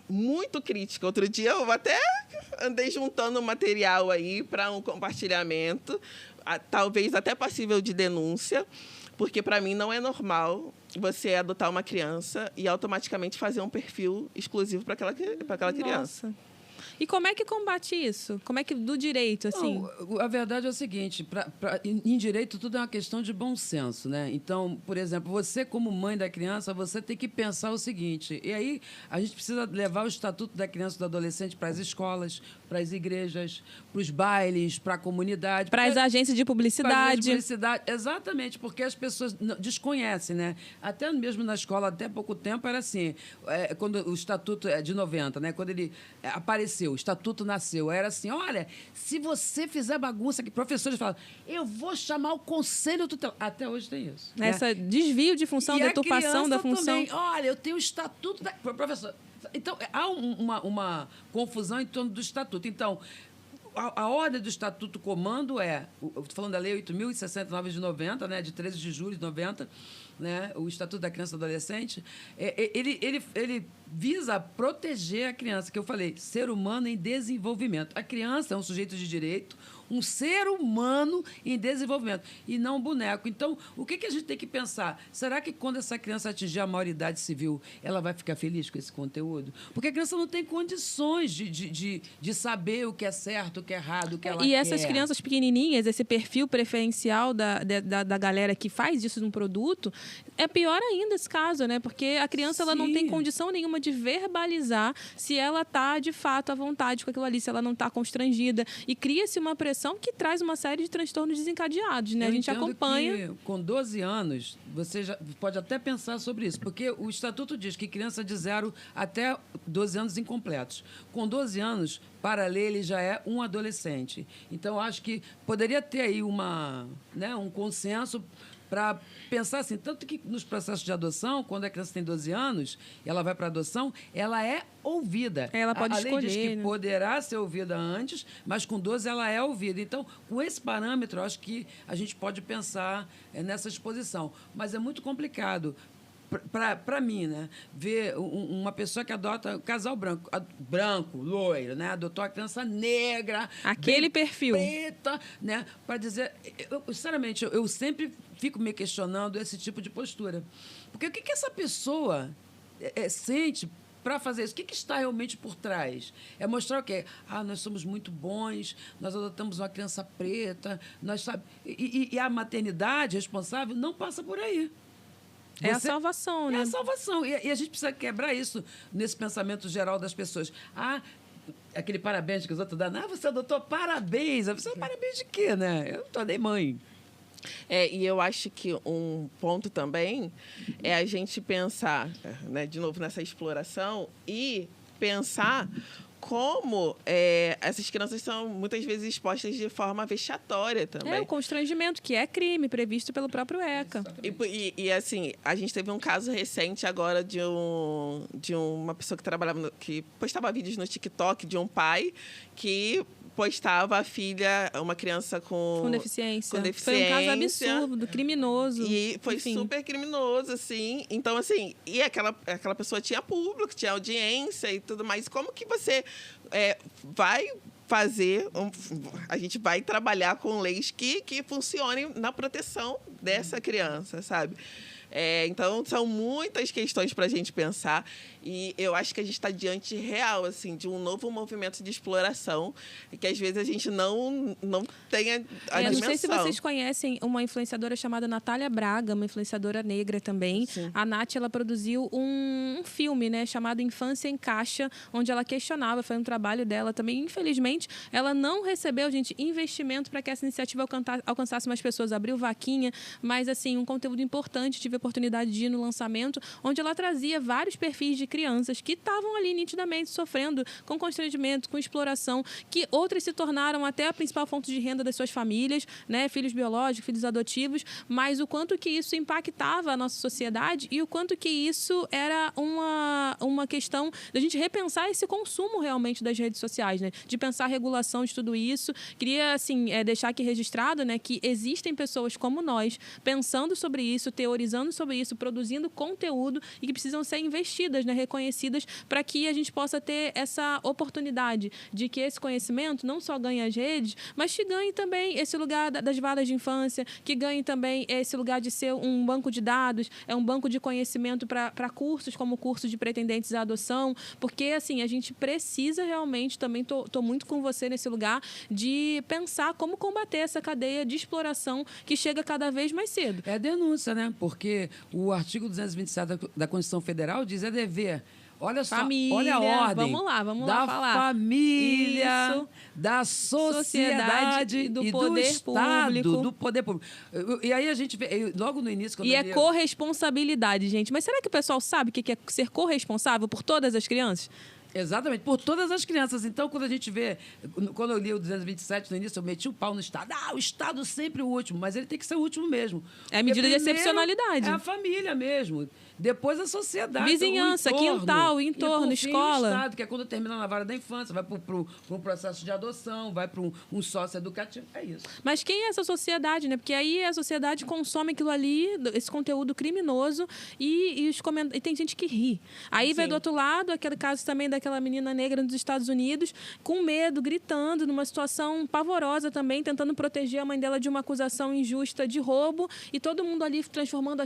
muito crítica. Outro dia eu até andei juntando material aí para um compartilhamento, talvez até passível de denúncia, porque para mim não é normal você adotar uma criança e automaticamente fazer um perfil exclusivo para aquela criança. Nossa. E como é que combate isso? Como é que, do direito, assim? Não, a verdade é o seguinte, em direito tudo é uma questão de bom senso, né? Então, por exemplo, você como mãe da criança, você tem que pensar o seguinte, e aí a gente precisa levar o Estatuto da Criança e do Adolescente para as escolas, para as igrejas, para os bailes, para a comunidade. Para as agências de publicidade. Exatamente, porque as pessoas desconhecem, né? Até mesmo na escola, até pouco tempo, era assim, quando o Estatuto é de 90, né? Quando ele apareceu, o Estatuto nasceu, era assim, olha, se você fizer bagunça, que professores falam, eu vou chamar o Conselho Tutelar. Até hoje tem isso. Essa desvio de função, deturpação da função. Também, olha, eu tenho o Estatuto Professor, então, há uma confusão em torno do Estatuto. Então, a ordem do Estatuto Comando eu estou falando da Lei 8.069 de 90, né, de 13 de julho de 90, né, o Estatuto da Criança e do Adolescente, ele visa proteger a criança, que eu falei, ser humano em desenvolvimento. A criança é um sujeito de direito, um ser humano em desenvolvimento, e não um boneco. Então, o que a gente tem que pensar? Será que quando essa criança atingir a maioridade civil, ela vai ficar feliz com esse conteúdo? Porque a criança não tem condições de saber o que é certo, o que é errado, o que ela quer. E essas crianças pequenininhas, esse perfil preferencial da galera que faz isso num produto, é pior ainda esse caso, né? Porque a criança ela não tem condição nenhuma de verbalizar se ela está, de fato, à vontade com aquilo ali, se ela não está constrangida. E cria-se uma pressão que traz uma série de transtornos desencadeados, né? A gente acompanha. Que, com 12 anos, você já pode até pensar sobre isso, porque o Estatuto diz que criança de 0 até 12 anos incompletos. Com 12 anos, para a lei, ele já é um adolescente. Então, eu acho que poderia ter aí um consenso para pensar assim, tanto que nos processos de adoção, quando a criança tem 12 anos e ela vai para a adoção, ela é ouvida. Ela pode escolher. A lei diz que poderá ser ouvida antes, mas com 12 ela é ouvida. Então, com esse parâmetro, eu acho que a gente pode pensar nessa exposição. Mas é muito complicado. Para mim, né? Ver uma pessoa que adota um casal branco, loiro, né? Adotou a criança negra, aquele perfil preta, né? Para dizer, sinceramente, eu sempre fico me questionando esse tipo de postura, porque o que essa pessoa sente para fazer isso? O que está realmente por trás? É mostrar o quê? Nós somos muito bons, nós adotamos uma criança preta, e a maternidade responsável não passa por aí. É a salvação, né? É a salvação. E a gente precisa quebrar isso nesse pensamento geral das pessoas. Aquele parabéns que os outros dão. Você adotou, parabéns. Você, parabéns de quê, né? Eu tô nem mãe. E eu acho que um ponto também é a gente pensar, né, de novo, nessa exploração e pensar como essas crianças são muitas vezes expostas de forma vexatória também. O constrangimento, que é crime previsto pelo próprio ECA. E assim, a gente teve um caso recente agora de uma pessoa que postava vídeos no TikTok de um pai que postava a filha, uma criança com deficiência. Foi um caso absurdo, criminoso. E foi super criminoso, assim. Então, assim, e aquela pessoa tinha público, tinha audiência e tudo mais. Como que você vai fazer... A gente vai trabalhar com leis que funcionem na proteção dessa criança, sabe? Então, são muitas questões para a gente pensar e eu acho que a gente está diante real, assim, de um novo movimento de exploração e que, às vezes, a gente não tem a dimensão. Não sei se vocês conhecem uma influenciadora chamada Natália Braga, uma influenciadora negra também. Sim. A Nath, ela produziu um filme, né, chamado Infância em Caixa, onde ela questionava, foi um trabalho dela também. Infelizmente, ela não recebeu, gente, investimento para que essa iniciativa alcançasse mais pessoas. Abriu vaquinha, mas, assim, um conteúdo importante. Tive a oportunidade de ir no lançamento, onde ela trazia vários perfis de crianças que estavam ali nitidamente sofrendo com constrangimento, com exploração, que outras se tornaram até a principal fonte de renda das suas famílias, né? Filhos biológicos, filhos adotivos, mas o quanto que isso impactava a nossa sociedade e o quanto que isso era uma questão da gente repensar esse consumo realmente das redes sociais, né? De pensar a regulação de tudo isso. Queria, assim, deixar aqui registrado, né, que existem pessoas como nós pensando sobre isso, teorizando sobre isso, produzindo conteúdo e que precisam ser investidas, né, reconhecidas, para que a gente possa ter essa oportunidade de que esse conhecimento não só ganhe as redes, mas que ganhe também esse lugar das valas de infância, que ganhe também esse lugar de ser um banco de dados, um banco de conhecimento para cursos, como o curso de pretendentes à adoção, porque, assim, a gente precisa realmente, também tô muito com você nesse lugar, de pensar como combater essa cadeia de exploração que chega cada vez mais cedo. É denúncia, né? Porque o artigo 227 da Constituição Federal diz dever. Olha só, família, olha a ordem. Vamos lá da falar. Família, isso, da sociedade e do poder público. E aí a gente vê, logo no início... E corresponsabilidade, gente. Mas será que o pessoal sabe o que é ser corresponsável por todas as crianças? Exatamente, por todas as crianças. Então, quando a gente vê, quando eu li o 227 no início, eu meti o pau no Estado. O Estado sempre o último, mas ele tem que ser o último mesmo. É a medida de excepcionalidade. É a família mesmo. Depois a sociedade. Vizinhança, quintal, entorno, escola. O Estado, que é quando termina na vara da infância, vai para um processo de adoção, vai para um sócio educativo. É isso. Mas quem é essa sociedade, né? Porque aí a sociedade consome aquilo ali, esse conteúdo criminoso, e tem gente que ri. Aí vai do outro lado, aquele caso também daquela menina negra nos Estados Unidos, com medo, gritando, numa situação pavorosa também, tentando proteger a mãe dela de uma acusação injusta de roubo, e todo mundo ali transformando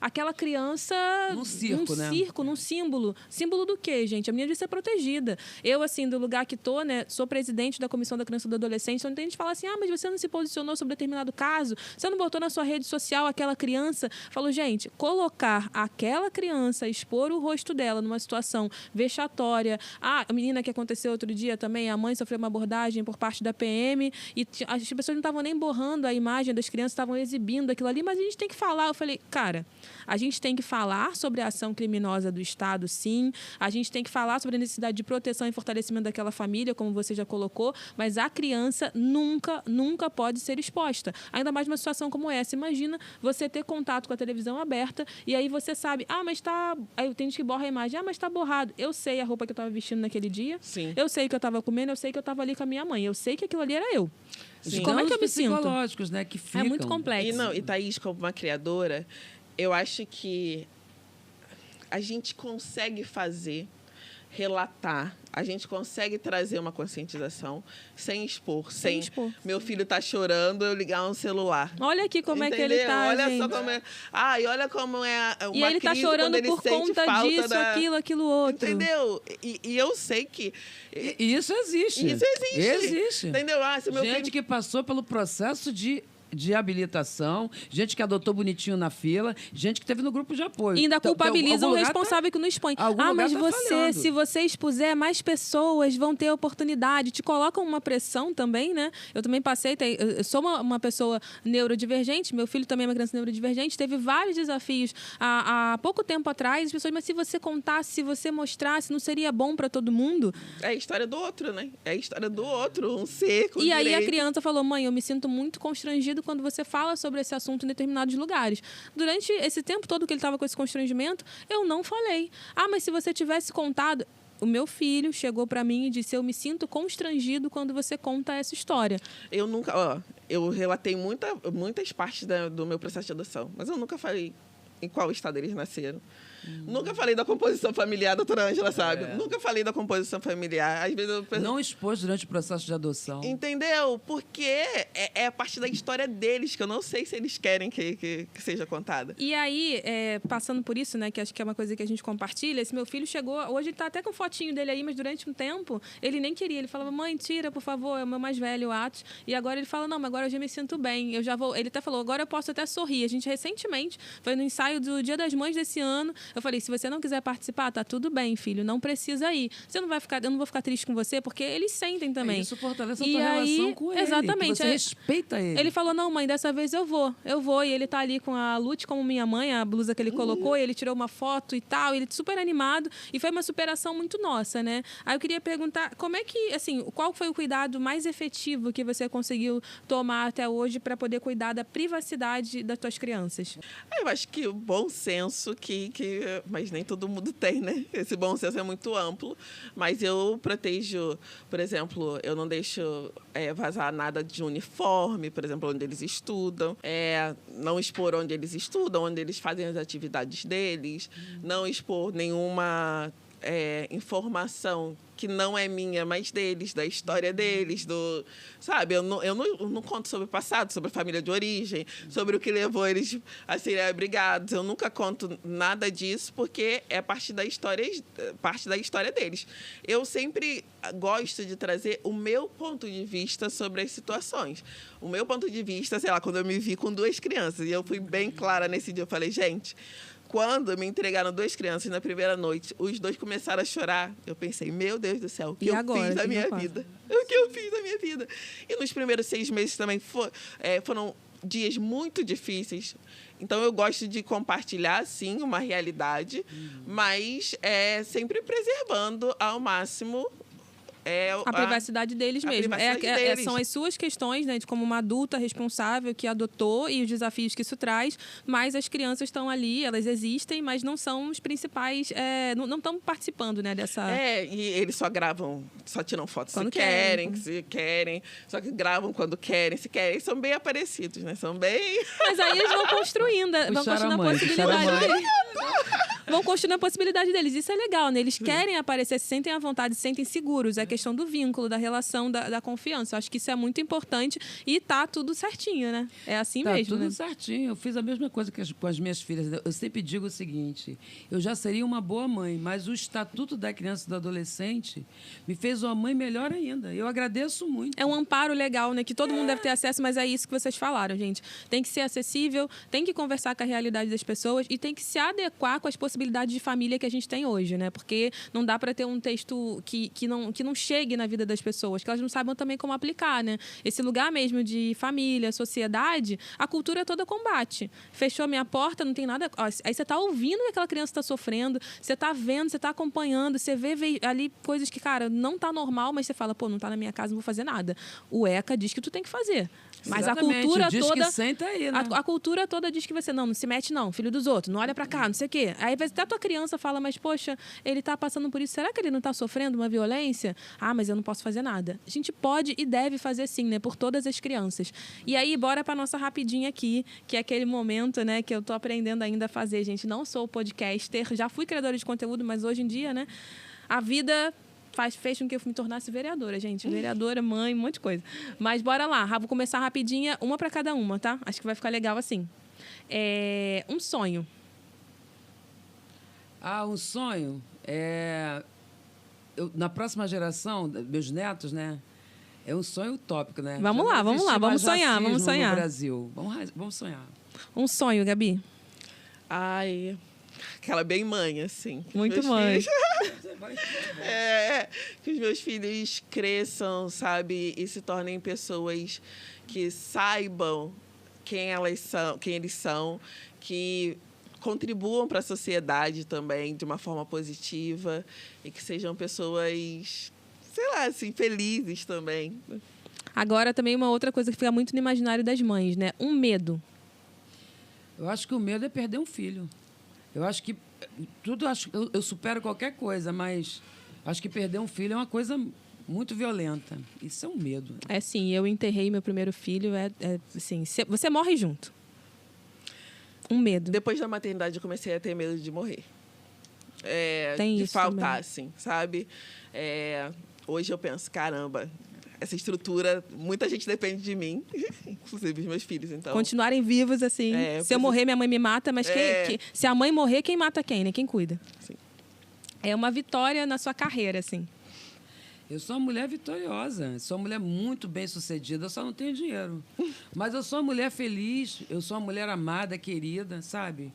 aquela criança num circo, né? Num símbolo. Símbolo do quê, gente? A menina devia ser protegida. Eu, assim, do lugar que tô, né, sou presidente da Comissão da Criança e do Adolescente, então tem gente que fala assim, mas você não se posicionou sobre determinado caso, você não botou na sua rede social aquela criança. Falou, gente, colocar aquela criança, expor o rosto dela numa situação vexatória. A menina que aconteceu outro dia também, a mãe sofreu uma abordagem por parte da PM e as pessoas não estavam nem borrando a imagem das crianças, estavam exibindo aquilo ali, mas a gente tem que falar. Eu falei, cara, a gente tem que falar sobre a ação criminosa do Estado, sim. A gente tem que falar sobre a necessidade de proteção e fortalecimento daquela família, como você já colocou, mas a criança nunca pode ser exposta. Ainda mais numa situação como essa. Imagina você ter contato com a televisão aberta e aí você sabe, mas tá... Aí tem gente que borra a imagem, mas tá borrado. Eu sei a roupa que eu estava vestindo naquele dia. Sim. Eu sei que eu estava comendo, eu sei que eu estava ali com a minha mãe. Eu sei que aquilo ali era eu. Sim. Como é que eu me sinto? Psicológicos, né, que ficam. É muito complexo. E Thaís, como uma criadora, eu acho que a gente consegue relatar, a gente consegue trazer uma conscientização sem expor. Meu filho tá chorando, eu ligar um celular. Olha aqui como Entendeu? é que ele tá, olha gente. só como é. E olha como é uma e ele tá crise chorando ele por sente conta falta disso, aquilo, outro. Entendeu? E eu sei que... E isso existe. Isso existe. Existe. Entendeu? Se meu gente filho... que passou pelo processo de habilitação, gente que adotou bonitinho na fila, gente que teve no grupo de apoio. E ainda culpabiliza o responsável que não expõe. Mas falhando. Se você expuser, mais pessoas vão ter oportunidade. Te colocam uma pressão também, né? Eu também passei, eu sou uma pessoa neurodivergente, meu filho também é uma criança neurodivergente, teve vários desafios há pouco tempo atrás. As pessoas, mas se você contasse, se você mostrasse, não seria bom para todo mundo? É a história do outro, né? É a história do outro, um ser com E aí direito. a criança falou, mãe, eu me sinto muito constrangido quando você fala sobre esse assunto em determinados lugares. Durante esse tempo todo que ele estava com esse constrangimento, eu não falei. Mas se você tivesse contado... O meu filho chegou para mim e disse, eu me sinto constrangido quando você conta essa história. Eu nunca... eu relatei muitas partes do meu processo de adoção, mas eu nunca falei em qual estado eles nasceram. Nunca falei da composição familiar, doutora Ângela, sabe? Nunca falei da composição familiar. Às vezes não expôs durante o processo de adoção. Entendeu? Porque é a parte da história deles, que eu não sei se eles querem que seja contada. E aí, passando por isso, né, que acho que é uma coisa que a gente compartilha, esse meu filho chegou... Hoje ele está até com fotinho dele aí, mas durante um tempo ele nem queria. Ele falava, mãe, tira, por favor, é o meu mais velho, o Atos. E agora ele fala, não, mas agora eu já me sinto bem. Eu já vou... Ele até falou, agora eu posso até sorrir. A gente recentemente foi no ensaio do Dia das Mães desse ano. Eu falei, se você não quiser participar, tá tudo bem, filho, não precisa ir. Eu não vou ficar triste com você, porque eles sentem também. Isso fortalece a tua relação com ele. Exatamente. Você respeita ele. Ele falou, não, mãe, dessa vez eu vou. E ele tá ali com a Lute como minha mãe, a blusa que ele colocou, e ele tirou uma foto e tal, e ele super animado, e foi uma superação muito nossa, né? Aí eu queria perguntar, como é que, assim, qual foi o cuidado mais efetivo que você conseguiu tomar até hoje para poder cuidar da privacidade das tuas crianças? Eu acho que o bom senso mas nem todo mundo tem, né? Esse bom senso é muito amplo, mas eu protejo, por exemplo, eu não deixo vazar nada de uniforme, por exemplo, onde eles estudam, não expor onde eles estudam, onde eles fazem as atividades deles, não expor nenhuma informação que não é minha, mas deles, da história deles, sabe? Eu não conto sobre o passado, sobre a família de origem, sobre o que levou eles a serem abrigados. Eu nunca conto nada disso, porque é parte da história deles. Eu sempre gosto de trazer o meu ponto de vista sobre as situações. O meu ponto de vista, sei lá, quando eu me vi com 2 crianças, e eu fui bem clara nesse dia, eu falei, gente... Quando me entregaram 2 crianças na primeira noite, os 2 começaram a chorar. Eu pensei, meu Deus do céu, o que eu fiz da minha vida? O que eu fiz da minha vida? E nos primeiros 6 meses também foram dias muito difíceis. Então, eu gosto de compartilhar, sim, uma realidade, mas sempre preservando ao máximo a privacidade deles mesmo. Privacidade deles. São as suas questões, né, de como uma adulta responsável que adotou e os desafios que isso traz, mas as crianças estão ali, elas existem, mas não são os principais, não estão participando, né, dessa... E eles só gravam, só tiram fotos quando se querem, só que gravam quando querem, se querem. São bem aparecidos, né? São bem... Mas aí eles vão construindo a possibilidade deles. Vão construindo a possibilidade deles. Isso é legal, né? Eles querem aparecer, se sentem à vontade, se sentem seguros. É questão do vínculo, da relação, da confiança. Eu acho que isso é muito importante e tá tudo certinho, né? É assim mesmo, tudo né? certinho. Eu fiz a mesma coisa com as minhas filhas. Eu sempre digo o seguinte, eu já seria uma boa mãe, mas o Estatuto da Criança e do Adolescente me fez uma mãe melhor ainda. Eu agradeço muito. É um amparo legal, né? Que todo mundo deve ter acesso, mas é isso que vocês falaram, gente. Tem que ser acessível, tem que conversar com a realidade das pessoas e tem que se adequar com as possibilidades de família que a gente tem hoje, né? Porque não dá para ter um texto que não chegue na vida das pessoas, que elas não saibam também como aplicar, né? Esse lugar mesmo de família, sociedade, a cultura toda combate. Fechou minha porta, não tem nada... Aí você tá ouvindo que aquela criança tá sofrendo, você tá vendo, você tá acompanhando, você vê ali coisas que, cara, não tá normal, mas você fala, pô, não tá na minha casa, não vou fazer nada. O ECA diz que tu tem que fazer. Mas exatamente, a cultura diz toda... que senta aí, né? A cultura toda diz que você não se mete não, filho dos outros, não olha pra cá, não sei o quê. Aí até a tua criança fala, mas poxa, ele tá passando por isso, será que ele não tá sofrendo uma violência? Ah, mas eu não posso fazer nada. A gente pode e deve fazer sim, né, por todas as crianças. E aí, bora pra nossa rapidinha aqui, que é aquele momento, né, que eu tô aprendendo ainda a fazer, gente. Não sou podcaster, já fui criadora de conteúdo, mas hoje em dia, né, a vida... fez com que eu me tornasse vereadora, gente. Vereadora, mãe, um monte de coisa. Mas bora lá. Vou começar rapidinha, uma para cada uma, tá? Acho que vai ficar legal assim. Um sonho. Um sonho na próxima geração, meus netos, né? É um sonho utópico, né? Vamos lá. Vamos sonhar. No Brasil. Vamos sonhar. Um sonho, Gabi. Ai... Aquela bem mãe, assim. Muito mãe. Que os meus filhos cresçam, sabe? E se tornem pessoas que saibam quem eles são, que contribuam para a sociedade também de uma forma positiva e que sejam pessoas, sei lá, assim, felizes também. Agora, também uma outra coisa que fica muito no imaginário das mães, né? Um medo. Eu acho que o medo é perder um filho. Eu acho que eu supero qualquer coisa, mas acho que perder um filho é uma coisa muito violenta. Isso é um medo. É sim, eu enterrei meu primeiro filho, assim, você morre junto. Um medo. Depois da maternidade eu comecei a ter medo de morrer. Tem de isso faltar, também. assim, sabe? Hoje eu penso, caramba, essa estrutura, muita gente depende de mim, inclusive os meus filhos, então... Continuarem vivos, assim. Se eu morrer, minha mãe me mata, mas se a mãe morrer, quem mata quem, né? Quem cuida? Sim. É uma vitória na sua carreira, assim. Eu sou uma mulher vitoriosa, sou uma mulher muito bem-sucedida, eu só não tenho dinheiro. Mas eu sou uma mulher feliz, eu sou uma mulher amada, querida, sabe?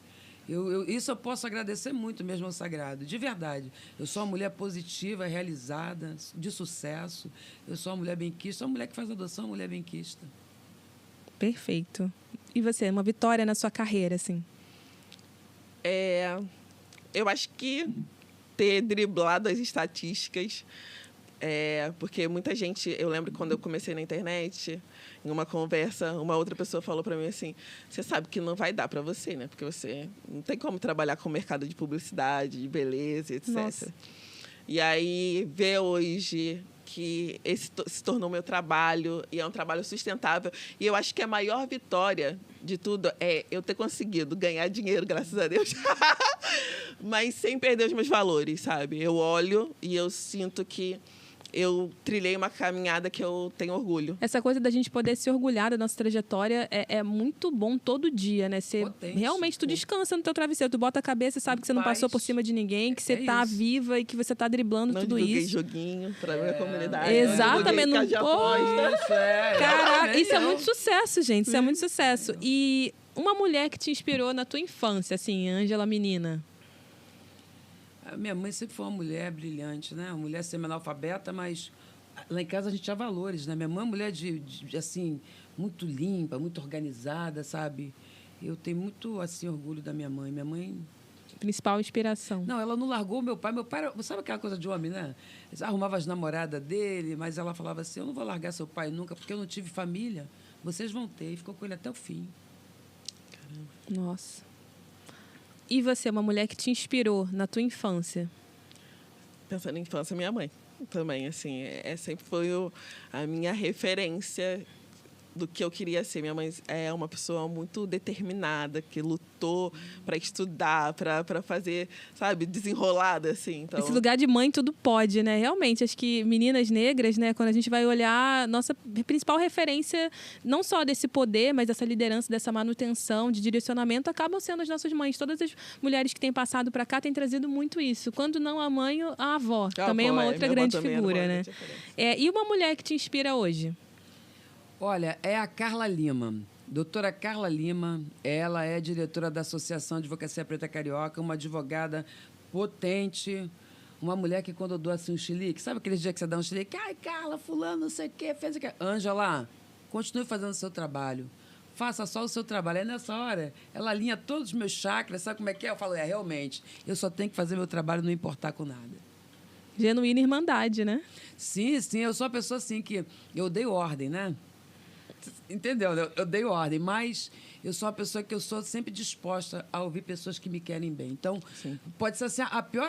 Isso eu posso agradecer muito mesmo ao Sagrado, de verdade. Eu sou uma mulher positiva, realizada, de sucesso. Eu sou uma mulher benquista, sou uma mulher que faz adoção, uma mulher benquista. Perfeito. E você, uma vitória na sua carreira, assim? Eu acho que ter driblado as estatísticas, porque muita gente... Eu lembro quando eu comecei na internet... Em uma conversa, uma outra pessoa falou para mim assim, você sabe que não vai dar para você, né? Porque você não tem como trabalhar com o mercado de publicidade, de beleza, etc. Nossa. E aí, ver hoje que esse se tornou meu trabalho e é um trabalho sustentável. E eu acho que a maior vitória de tudo é eu ter conseguido ganhar dinheiro, graças a Deus, mas sem perder os meus valores, sabe? Eu olho e eu sinto que eu trilhei uma caminhada que eu tenho orgulho. Essa coisa da gente poder se orgulhar da nossa trajetória é muito bom todo dia, né? Realmente, tu descansa no teu travesseiro, tu bota a cabeça e sabe que você não passou por cima de ninguém, que você tá viva e que você tá driblando tudo isso. Joguinho pra minha comunidade. Exatamente. Caraca, Caraca, isso é muito sucesso, gente. Isso é muito sucesso. E uma mulher que te inspirou na tua infância, assim, Ângela menina? A minha mãe sempre foi uma mulher brilhante, né? Uma mulher semi-analfabeta, mas Lá em casa a gente tinha valores, né? Minha mãe é mulher assim, muito limpa, muito organizada, sabe? Eu tenho muito, assim, orgulho da minha mãe. Minha mãe... Principal inspiração. Não, ela não largou meu pai. Meu pai, sabe aquela coisa de homem, né? Ele arrumava as namoradas dele, mas ela falava assim, eu não vou largar seu pai nunca, porque eu não tive família. Vocês vão ter. E ficou com ele até o fim. Caramba. Nossa. E você, uma mulher que te inspirou na tua infância? Pensando em infância, minha mãe também, assim, sempre foi a minha referência do que eu queria ser. Minha mãe é uma pessoa muito determinada, que lutou para estudar, para fazer, sabe, desenrolada, assim. Então... Esse lugar de mãe tudo pode, né? Realmente, acho que meninas negras, né, quando a gente vai olhar, nossa principal referência, não só desse poder, mas dessa liderança, dessa manutenção, de direcionamento, acabam sendo as nossas mães. Todas as mulheres que têm passado para cá têm trazido muito isso. Quando não a mãe, a avó. Também é uma outra grande figura, né? E uma mulher que te inspira hoje? Olha, é a Carla Lima. Doutora Carla Lima, ela é diretora da Associação de Advocacia Preta Carioca, uma advogada potente, uma mulher que quando eu dou assim um chilique, sabe aquele dia que você dá um chilique? Ai, Carla, fulano, não sei o quê, fez o quê? Ângela, continue fazendo o seu trabalho. Faça só o seu trabalho. Aí, nessa hora, ela alinha todos os meus chakras, sabe como é que é? Eu falo, realmente, eu só tenho que fazer meu trabalho, não importar com nada. Genuína irmandade, né? Sim, eu sou uma pessoa assim que eu dei ordem, né? Entendeu? Eu dei ordem, mas eu sou uma pessoa que eu sou sempre disposta a ouvir pessoas que me querem bem. Então, sim, pode ser assim,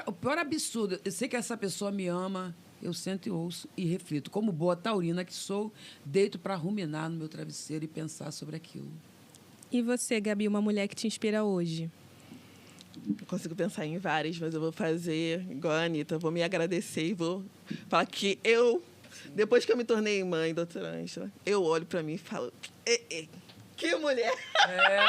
o pior absurdo. Eu sei que essa pessoa me ama, eu sento e ouço e reflito. Como boa taurina que sou, deito para ruminar no meu travesseiro e pensar sobre aquilo. E você, Gabi, uma mulher que te inspira hoje? Eu consigo pensar em várias, mas eu vou fazer igual a Anitta. Vou me agradecer e vou falar que depois que eu me tornei mãe, doutora Ângela, eu olho para mim e falo, que mulher!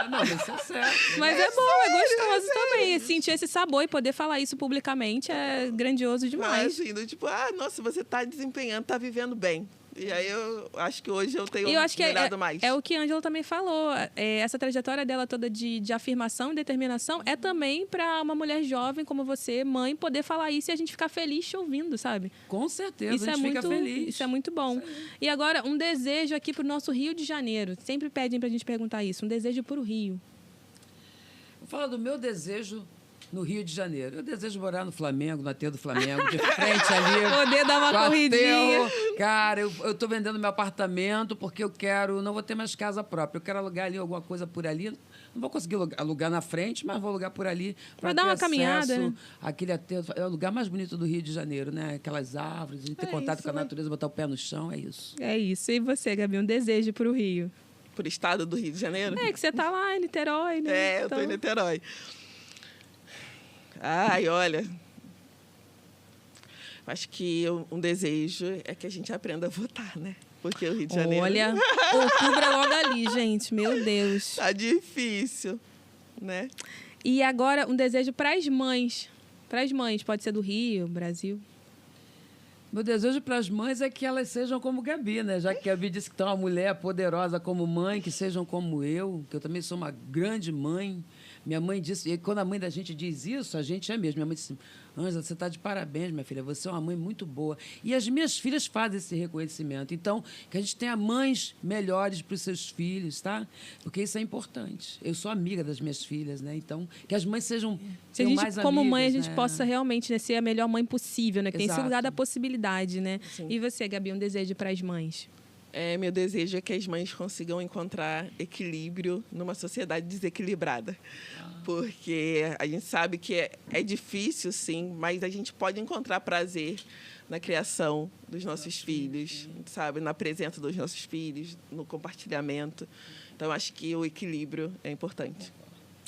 Não, isso é certo. Mas é bom, é gostoso também. Sentir esse sabor e poder falar isso publicamente é grandioso demais. Mas, assim, tipo, nossa, você está desempenhando, está vivendo bem. E aí eu acho que hoje eu tenho melhorado mais. É o que a Ângela também falou. Essa trajetória dela toda de afirmação e determinação é também para uma mulher jovem como você, mãe, poder falar isso e a gente ficar feliz te ouvindo, sabe? Com certeza, a gente fica feliz. Isso é muito bom. E agora, um desejo aqui para o nosso Rio de Janeiro. Sempre pedem para a gente perguntar isso. Um desejo para o Rio. Vou falar do meu desejo no Rio de Janeiro. Eu desejo morar no Flamengo, na T do Flamengo, de frente ali. Poder dar uma corridinha. Cara, eu tô vendendo meu apartamento porque eu não vou ter mais casa própria. Eu quero alugar ali alguma coisa por ali. Não vou conseguir alugar na frente, mas vou alugar por ali. Para dar uma caminhada, né? É o lugar mais bonito do Rio de Janeiro, né? Aquelas árvores, a gente ter contato com a natureza, botar o pé no chão, é isso. É isso. E você, Gabi, um desejo para o Rio? Por estado do Rio de Janeiro? Que você tá lá em Niterói, né? Eu tô em Niterói. Ai, olha, acho que um desejo é que a gente aprenda a votar, né? Porque o Rio de Janeiro... Olha, outubro é logo ali, gente. Meu Deus. Tá difícil, né? E agora, um desejo para as mães. Para as mães, pode ser do Rio, Brasil. Meu desejo para as mães é que elas sejam como Gabi, né? Já que a Gabi disse que tem uma mulher poderosa como mãe, que sejam como eu, que eu também sou uma grande mãe. Minha mãe disse, e quando a mãe da gente diz isso, a gente é mesmo. Minha mãe disse, Ângela, você está de parabéns, minha filha, você é uma mãe muito boa. E as minhas filhas fazem esse reconhecimento. Então, que a gente tenha mães melhores para os seus filhos, tá? Porque isso é importante. Eu sou amiga das minhas filhas, né? Então, que as mães sejam mais como amigas, mãe, a gente né? possa realmente, né, ser a melhor mãe possível, né? Que tem esse lugar da possibilidade, né? Sim. E você, Gabi, um desejo para as mães? Meu desejo é que as mães consigam encontrar equilíbrio numa sociedade desequilibrada. Porque a gente sabe que é difícil, sim, mas a gente pode encontrar prazer na criação dos nossos filhos, sabe? Na presença dos nossos filhos, no compartilhamento. Então, acho que o equilíbrio é importante.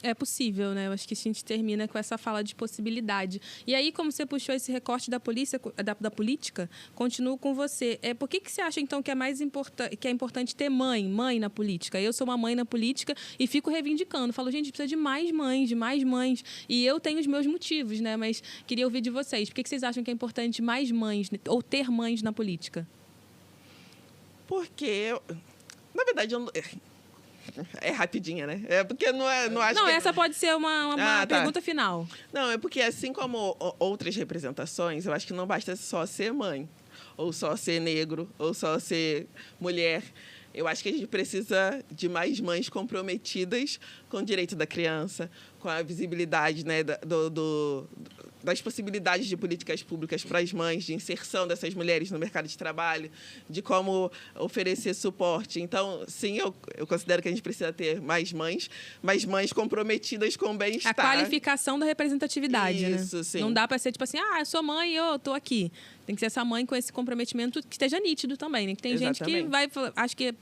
É possível, né? Eu acho que a gente termina com essa fala de possibilidade. E aí, como você puxou esse recorte da política, continuo com você. Por que você acha, então, que é importante ter mãe na política? Eu sou uma mãe na política e fico reivindicando. Falo, gente, precisa de mais mães. E eu tenho os meus motivos, né? Mas queria ouvir de vocês. Por que vocês acham que é importante mais mães, ou ter mães na política? Porque, na verdade, eu não... É rapidinha, né? Porque não acho Não, que... essa pode ser uma pergunta final. Não, é porque assim como outras representações, eu acho que não basta só ser mãe. ou só ser negro, ou só ser mulher. Eu acho que a gente precisa de mais mães comprometidas com o direito da criança, com a visibilidade, né, das possibilidades de políticas públicas para as mães, de inserção dessas mulheres no mercado de trabalho, de como oferecer suporte. Então, sim, eu considero que a gente precisa ter mais mães, mas mães comprometidas com o bem-estar. A qualificação da representatividade, Isso, né? sim. Não dá para ser tipo assim, eu sou mãe e eu estou aqui. Tem que ser essa mãe com esse comprometimento que esteja nítido também, né? Que tem gente que vai, acho que,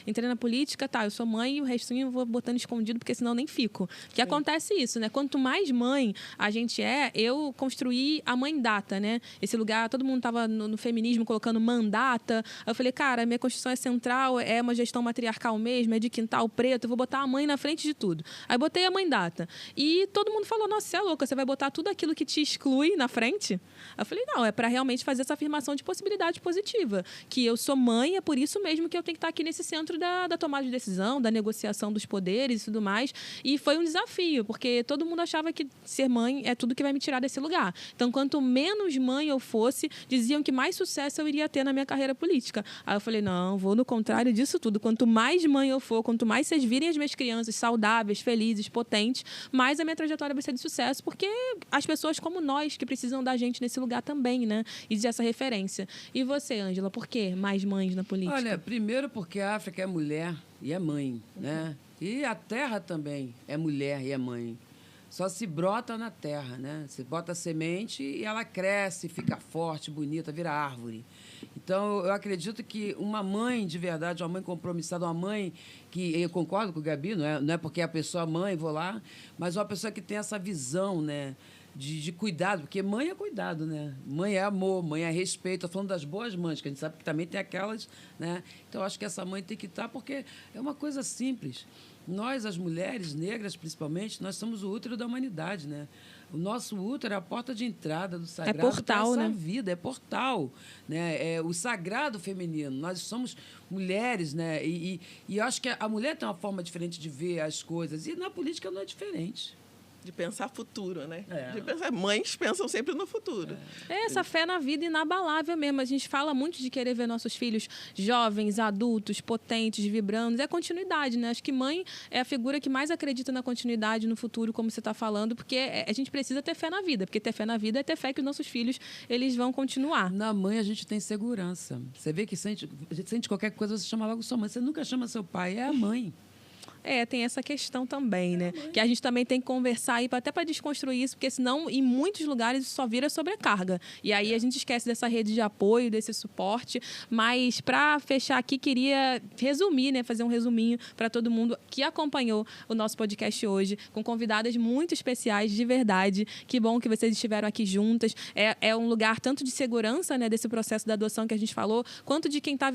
entrei na política, eu sou mãe e o restinho eu vou botando escondido, porque senão eu nem fico. Que acontece isso, né? Quanto mais mãe a gente eu construí a mãe data, né? Esse lugar, todo mundo tava no feminismo colocando mandata. Aí eu falei, cara, minha Constituição é central, é uma gestão matriarcal mesmo, é de quintal preto, eu vou botar a mãe na frente de tudo. Aí botei a mãe data. E todo mundo falou, nossa, você é louca, você vai botar tudo aquilo que te exclui na frente? Aí eu falei, não, é para realmente fazer essa afirmação de possibilidade positiva, que eu sou mãe, é por isso mesmo que eu tenho que estar aqui nesse centro da tomada de decisão, da negociação dos poderes e tudo mais. E foi um desafio, porque todo mundo achava que ser mãe é tudo que vai me tirar desse lugar. Então, quanto menos mãe eu fosse, diziam que mais sucesso eu iria ter na minha carreira política. Aí eu falei, não, vou no contrário disso tudo. Quanto mais mãe eu for, quanto mais vocês virem as minhas crianças saudáveis, felizes, potentes, mais a minha trajetória vai ser de sucesso, porque as pessoas como nós que precisam da gente nesse lugar também, né? E dessa referência. E você, Ângela, por que mais mães na política? Olha, primeiro porque a África é mulher e é mãe, né? E a terra também é mulher e é mãe. Só se brota na terra, né? Você bota a semente e ela cresce, fica forte, bonita, vira árvore. Então, eu acredito que uma mãe de verdade, uma mãe compromissada, uma mãe que... Eu concordo com o Gabi, não é porque a pessoa é mãe, vou lá, mas uma pessoa que tem essa visão, né? De cuidado, porque mãe é cuidado, né? Mãe é amor, mãe é respeito. Estou falando das boas mães, que a gente sabe que também tem aquelas, né? Então, eu acho que essa mãe tem que estar, porque é uma coisa simples. Nós, as mulheres negras, principalmente, nós somos o útero da humanidade, né? O nosso útero é a porta de entrada do sagrado. É portal, para essa né? vida, é portal, né? É o sagrado feminino. Nós somos mulheres, né? E eu acho que a mulher tem uma forma diferente de ver as coisas. E na política não é diferente. De pensar futuro, né? É. De pensar, mães pensam sempre no futuro. É essa fé na vida inabalável mesmo. A gente fala muito de querer ver nossos filhos jovens, adultos, potentes, vibrando. É continuidade, né? Acho que mãe é a figura que mais acredita na continuidade, no futuro, como você está falando, porque a gente precisa ter fé na vida. Porque ter fé na vida é ter fé que os nossos filhos eles vão continuar. Na mãe, a gente tem segurança. Você vê que a gente sente qualquer coisa, você chama logo sua mãe. Você nunca chama seu pai, é a mãe. Tem essa questão também, né? Que a gente também tem que conversar aí até para desconstruir isso, porque senão, em muitos lugares, isso só vira sobrecarga. E aí a gente esquece dessa rede de apoio, desse suporte. Mas, para fechar aqui, queria resumir, né? Fazer um resuminho para todo mundo que acompanhou o nosso podcast hoje, com convidadas muito especiais, de verdade. Que bom que vocês estiveram aqui juntas. É um lugar tanto de segurança, né? Desse processo da adoção que a gente falou, quanto de quem tá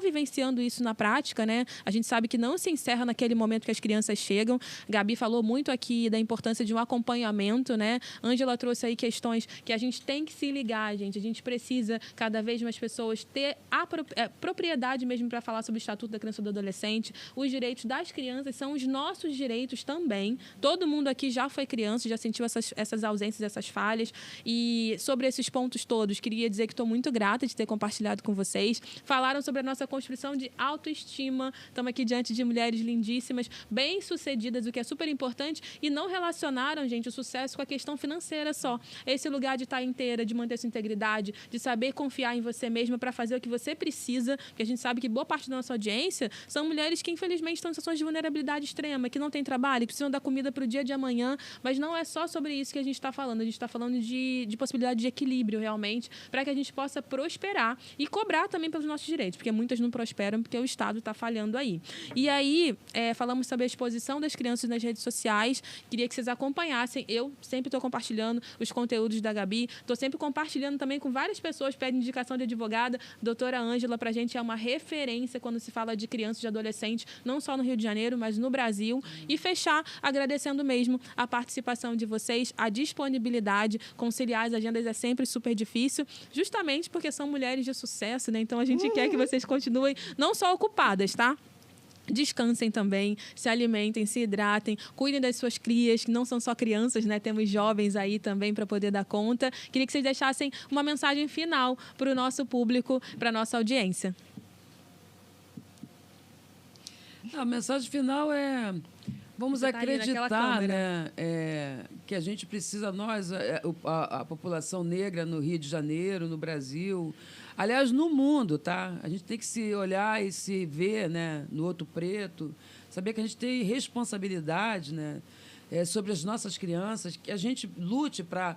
vivenciando isso na prática, né? A gente sabe que não se encerra naquele momento que as crianças chegam. Gabi falou muito aqui da importância de um acompanhamento, né? Ângela trouxe aí questões que a gente tem que se ligar, gente. A gente precisa, cada vez mais pessoas, ter a propriedade mesmo para falar sobre o Estatuto da Criança e do Adolescente. Os direitos das crianças são os nossos direitos também. Todo mundo aqui já foi criança, já sentiu essas ausências, essas falhas. E sobre esses pontos todos, queria dizer que estou muito grata de ter compartilhado com vocês. Falaram sobre a nossa construção de autoestima. Estamos aqui diante de mulheres lindíssimas, bem-sucedidas, o que é super importante, e não relacionaram, gente, o sucesso com a questão financeira só. Esse lugar de estar inteira, de manter sua integridade, de saber confiar em você mesma para fazer o que você precisa, que a gente sabe que boa parte da nossa audiência são mulheres que, infelizmente, estão em situações de vulnerabilidade extrema, que não têm trabalho, que precisam dar comida para o dia de amanhã, mas não é só sobre isso que a gente está falando. A gente está falando de possibilidade de equilíbrio, realmente, para que a gente possa prosperar e cobrar também pelos nossos direitos, porque muitas não prosperam porque o Estado está falhando aí. E aí, falamos sobre a exposição das crianças nas redes sociais. Queria que vocês acompanhassem. Eu sempre estou compartilhando os conteúdos da Gabi. Estou sempre compartilhando também com várias pessoas, pedem indicação de advogada. Doutora Ângela, para a gente, é uma referência quando se fala de crianças e adolescentes, não só no Rio de Janeiro, mas no Brasil. E fechar agradecendo mesmo a participação de vocês, a disponibilidade. Conciliar as agendas é sempre super difícil, justamente porque são mulheres de sucesso, né? Então, a gente quer que vocês continuem não só ocupadas, tá? Descansem também, se alimentem, se hidratem, cuidem das suas crias, que não são só crianças, né? Temos jovens aí também para poder dar conta. Queria que vocês deixassem uma mensagem final para o nosso público, para a nossa audiência. A mensagem final é: vamos acreditar, né, que a gente precisa, nós, a população negra no Rio de Janeiro, no Brasil, aliás, no mundo, tá? A gente tem que se olhar e se ver, né, no outro preto, saber que a gente tem responsabilidade, né, sobre as nossas crianças, que a gente lute para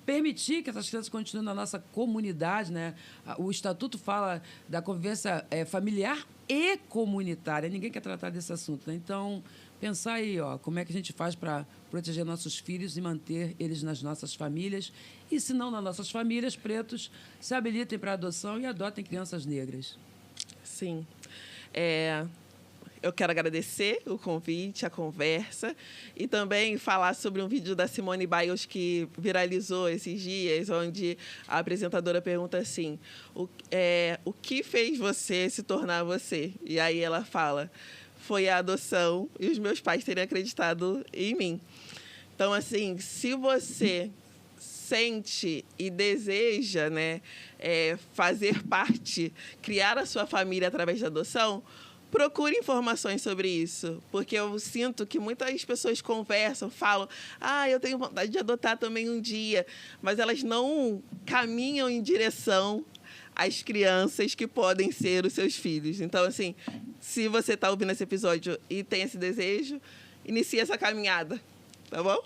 permitir que essas crianças continuem na nossa comunidade, né? O Estatuto fala da convivência familiar e comunitária. Ninguém quer tratar desse assunto, né? Então, pensar aí, como é que a gente faz para proteger nossos filhos e manter eles nas nossas famílias. E, se não nas nossas famílias, pretos se habilitem para adoção e adotem crianças negras. Sim. Eu quero agradecer o convite, a conversa, e também falar sobre um vídeo da Simone Biles que viralizou esses dias, onde a apresentadora pergunta assim: o que fez você se tornar você? E aí ela fala: foi a adoção e os meus pais terem acreditado em mim. Então, assim, se você sente e deseja, né, fazer parte, criar a sua família através da adoção, procure informações sobre isso, porque eu sinto que muitas pessoas conversam, falam: eu tenho vontade de adotar também um dia, mas elas não caminham em direção às crianças que podem ser os seus filhos. Então, assim, se você está ouvindo esse episódio e tem esse desejo, inicie essa caminhada, tá bom?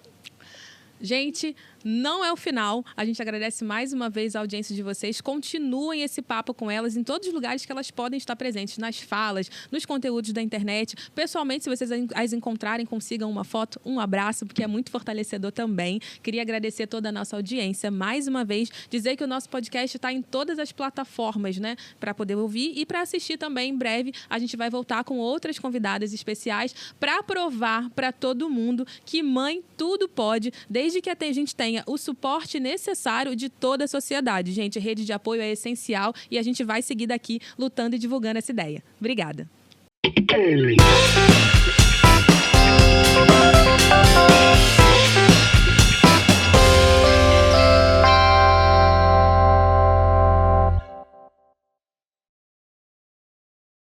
Gente, não é o final. A gente agradece mais uma vez a audiência de vocês. Continuem esse papo com elas em todos os lugares que elas podem estar presentes, nas falas, nos conteúdos da internet. Pessoalmente, se vocês as encontrarem, consigam uma foto, um abraço, porque é muito fortalecedor também. Queria agradecer toda a nossa audiência mais uma vez, dizer que o nosso podcast está em todas as plataformas, né, para poder ouvir e para assistir também. Em breve, a gente vai voltar com outras convidadas especiais para provar para todo mundo que mãe tudo pode, desde que a gente tenha o suporte necessário de toda a sociedade. Gente, rede de apoio é essencial e a gente vai seguir daqui lutando e divulgando essa ideia. Obrigada.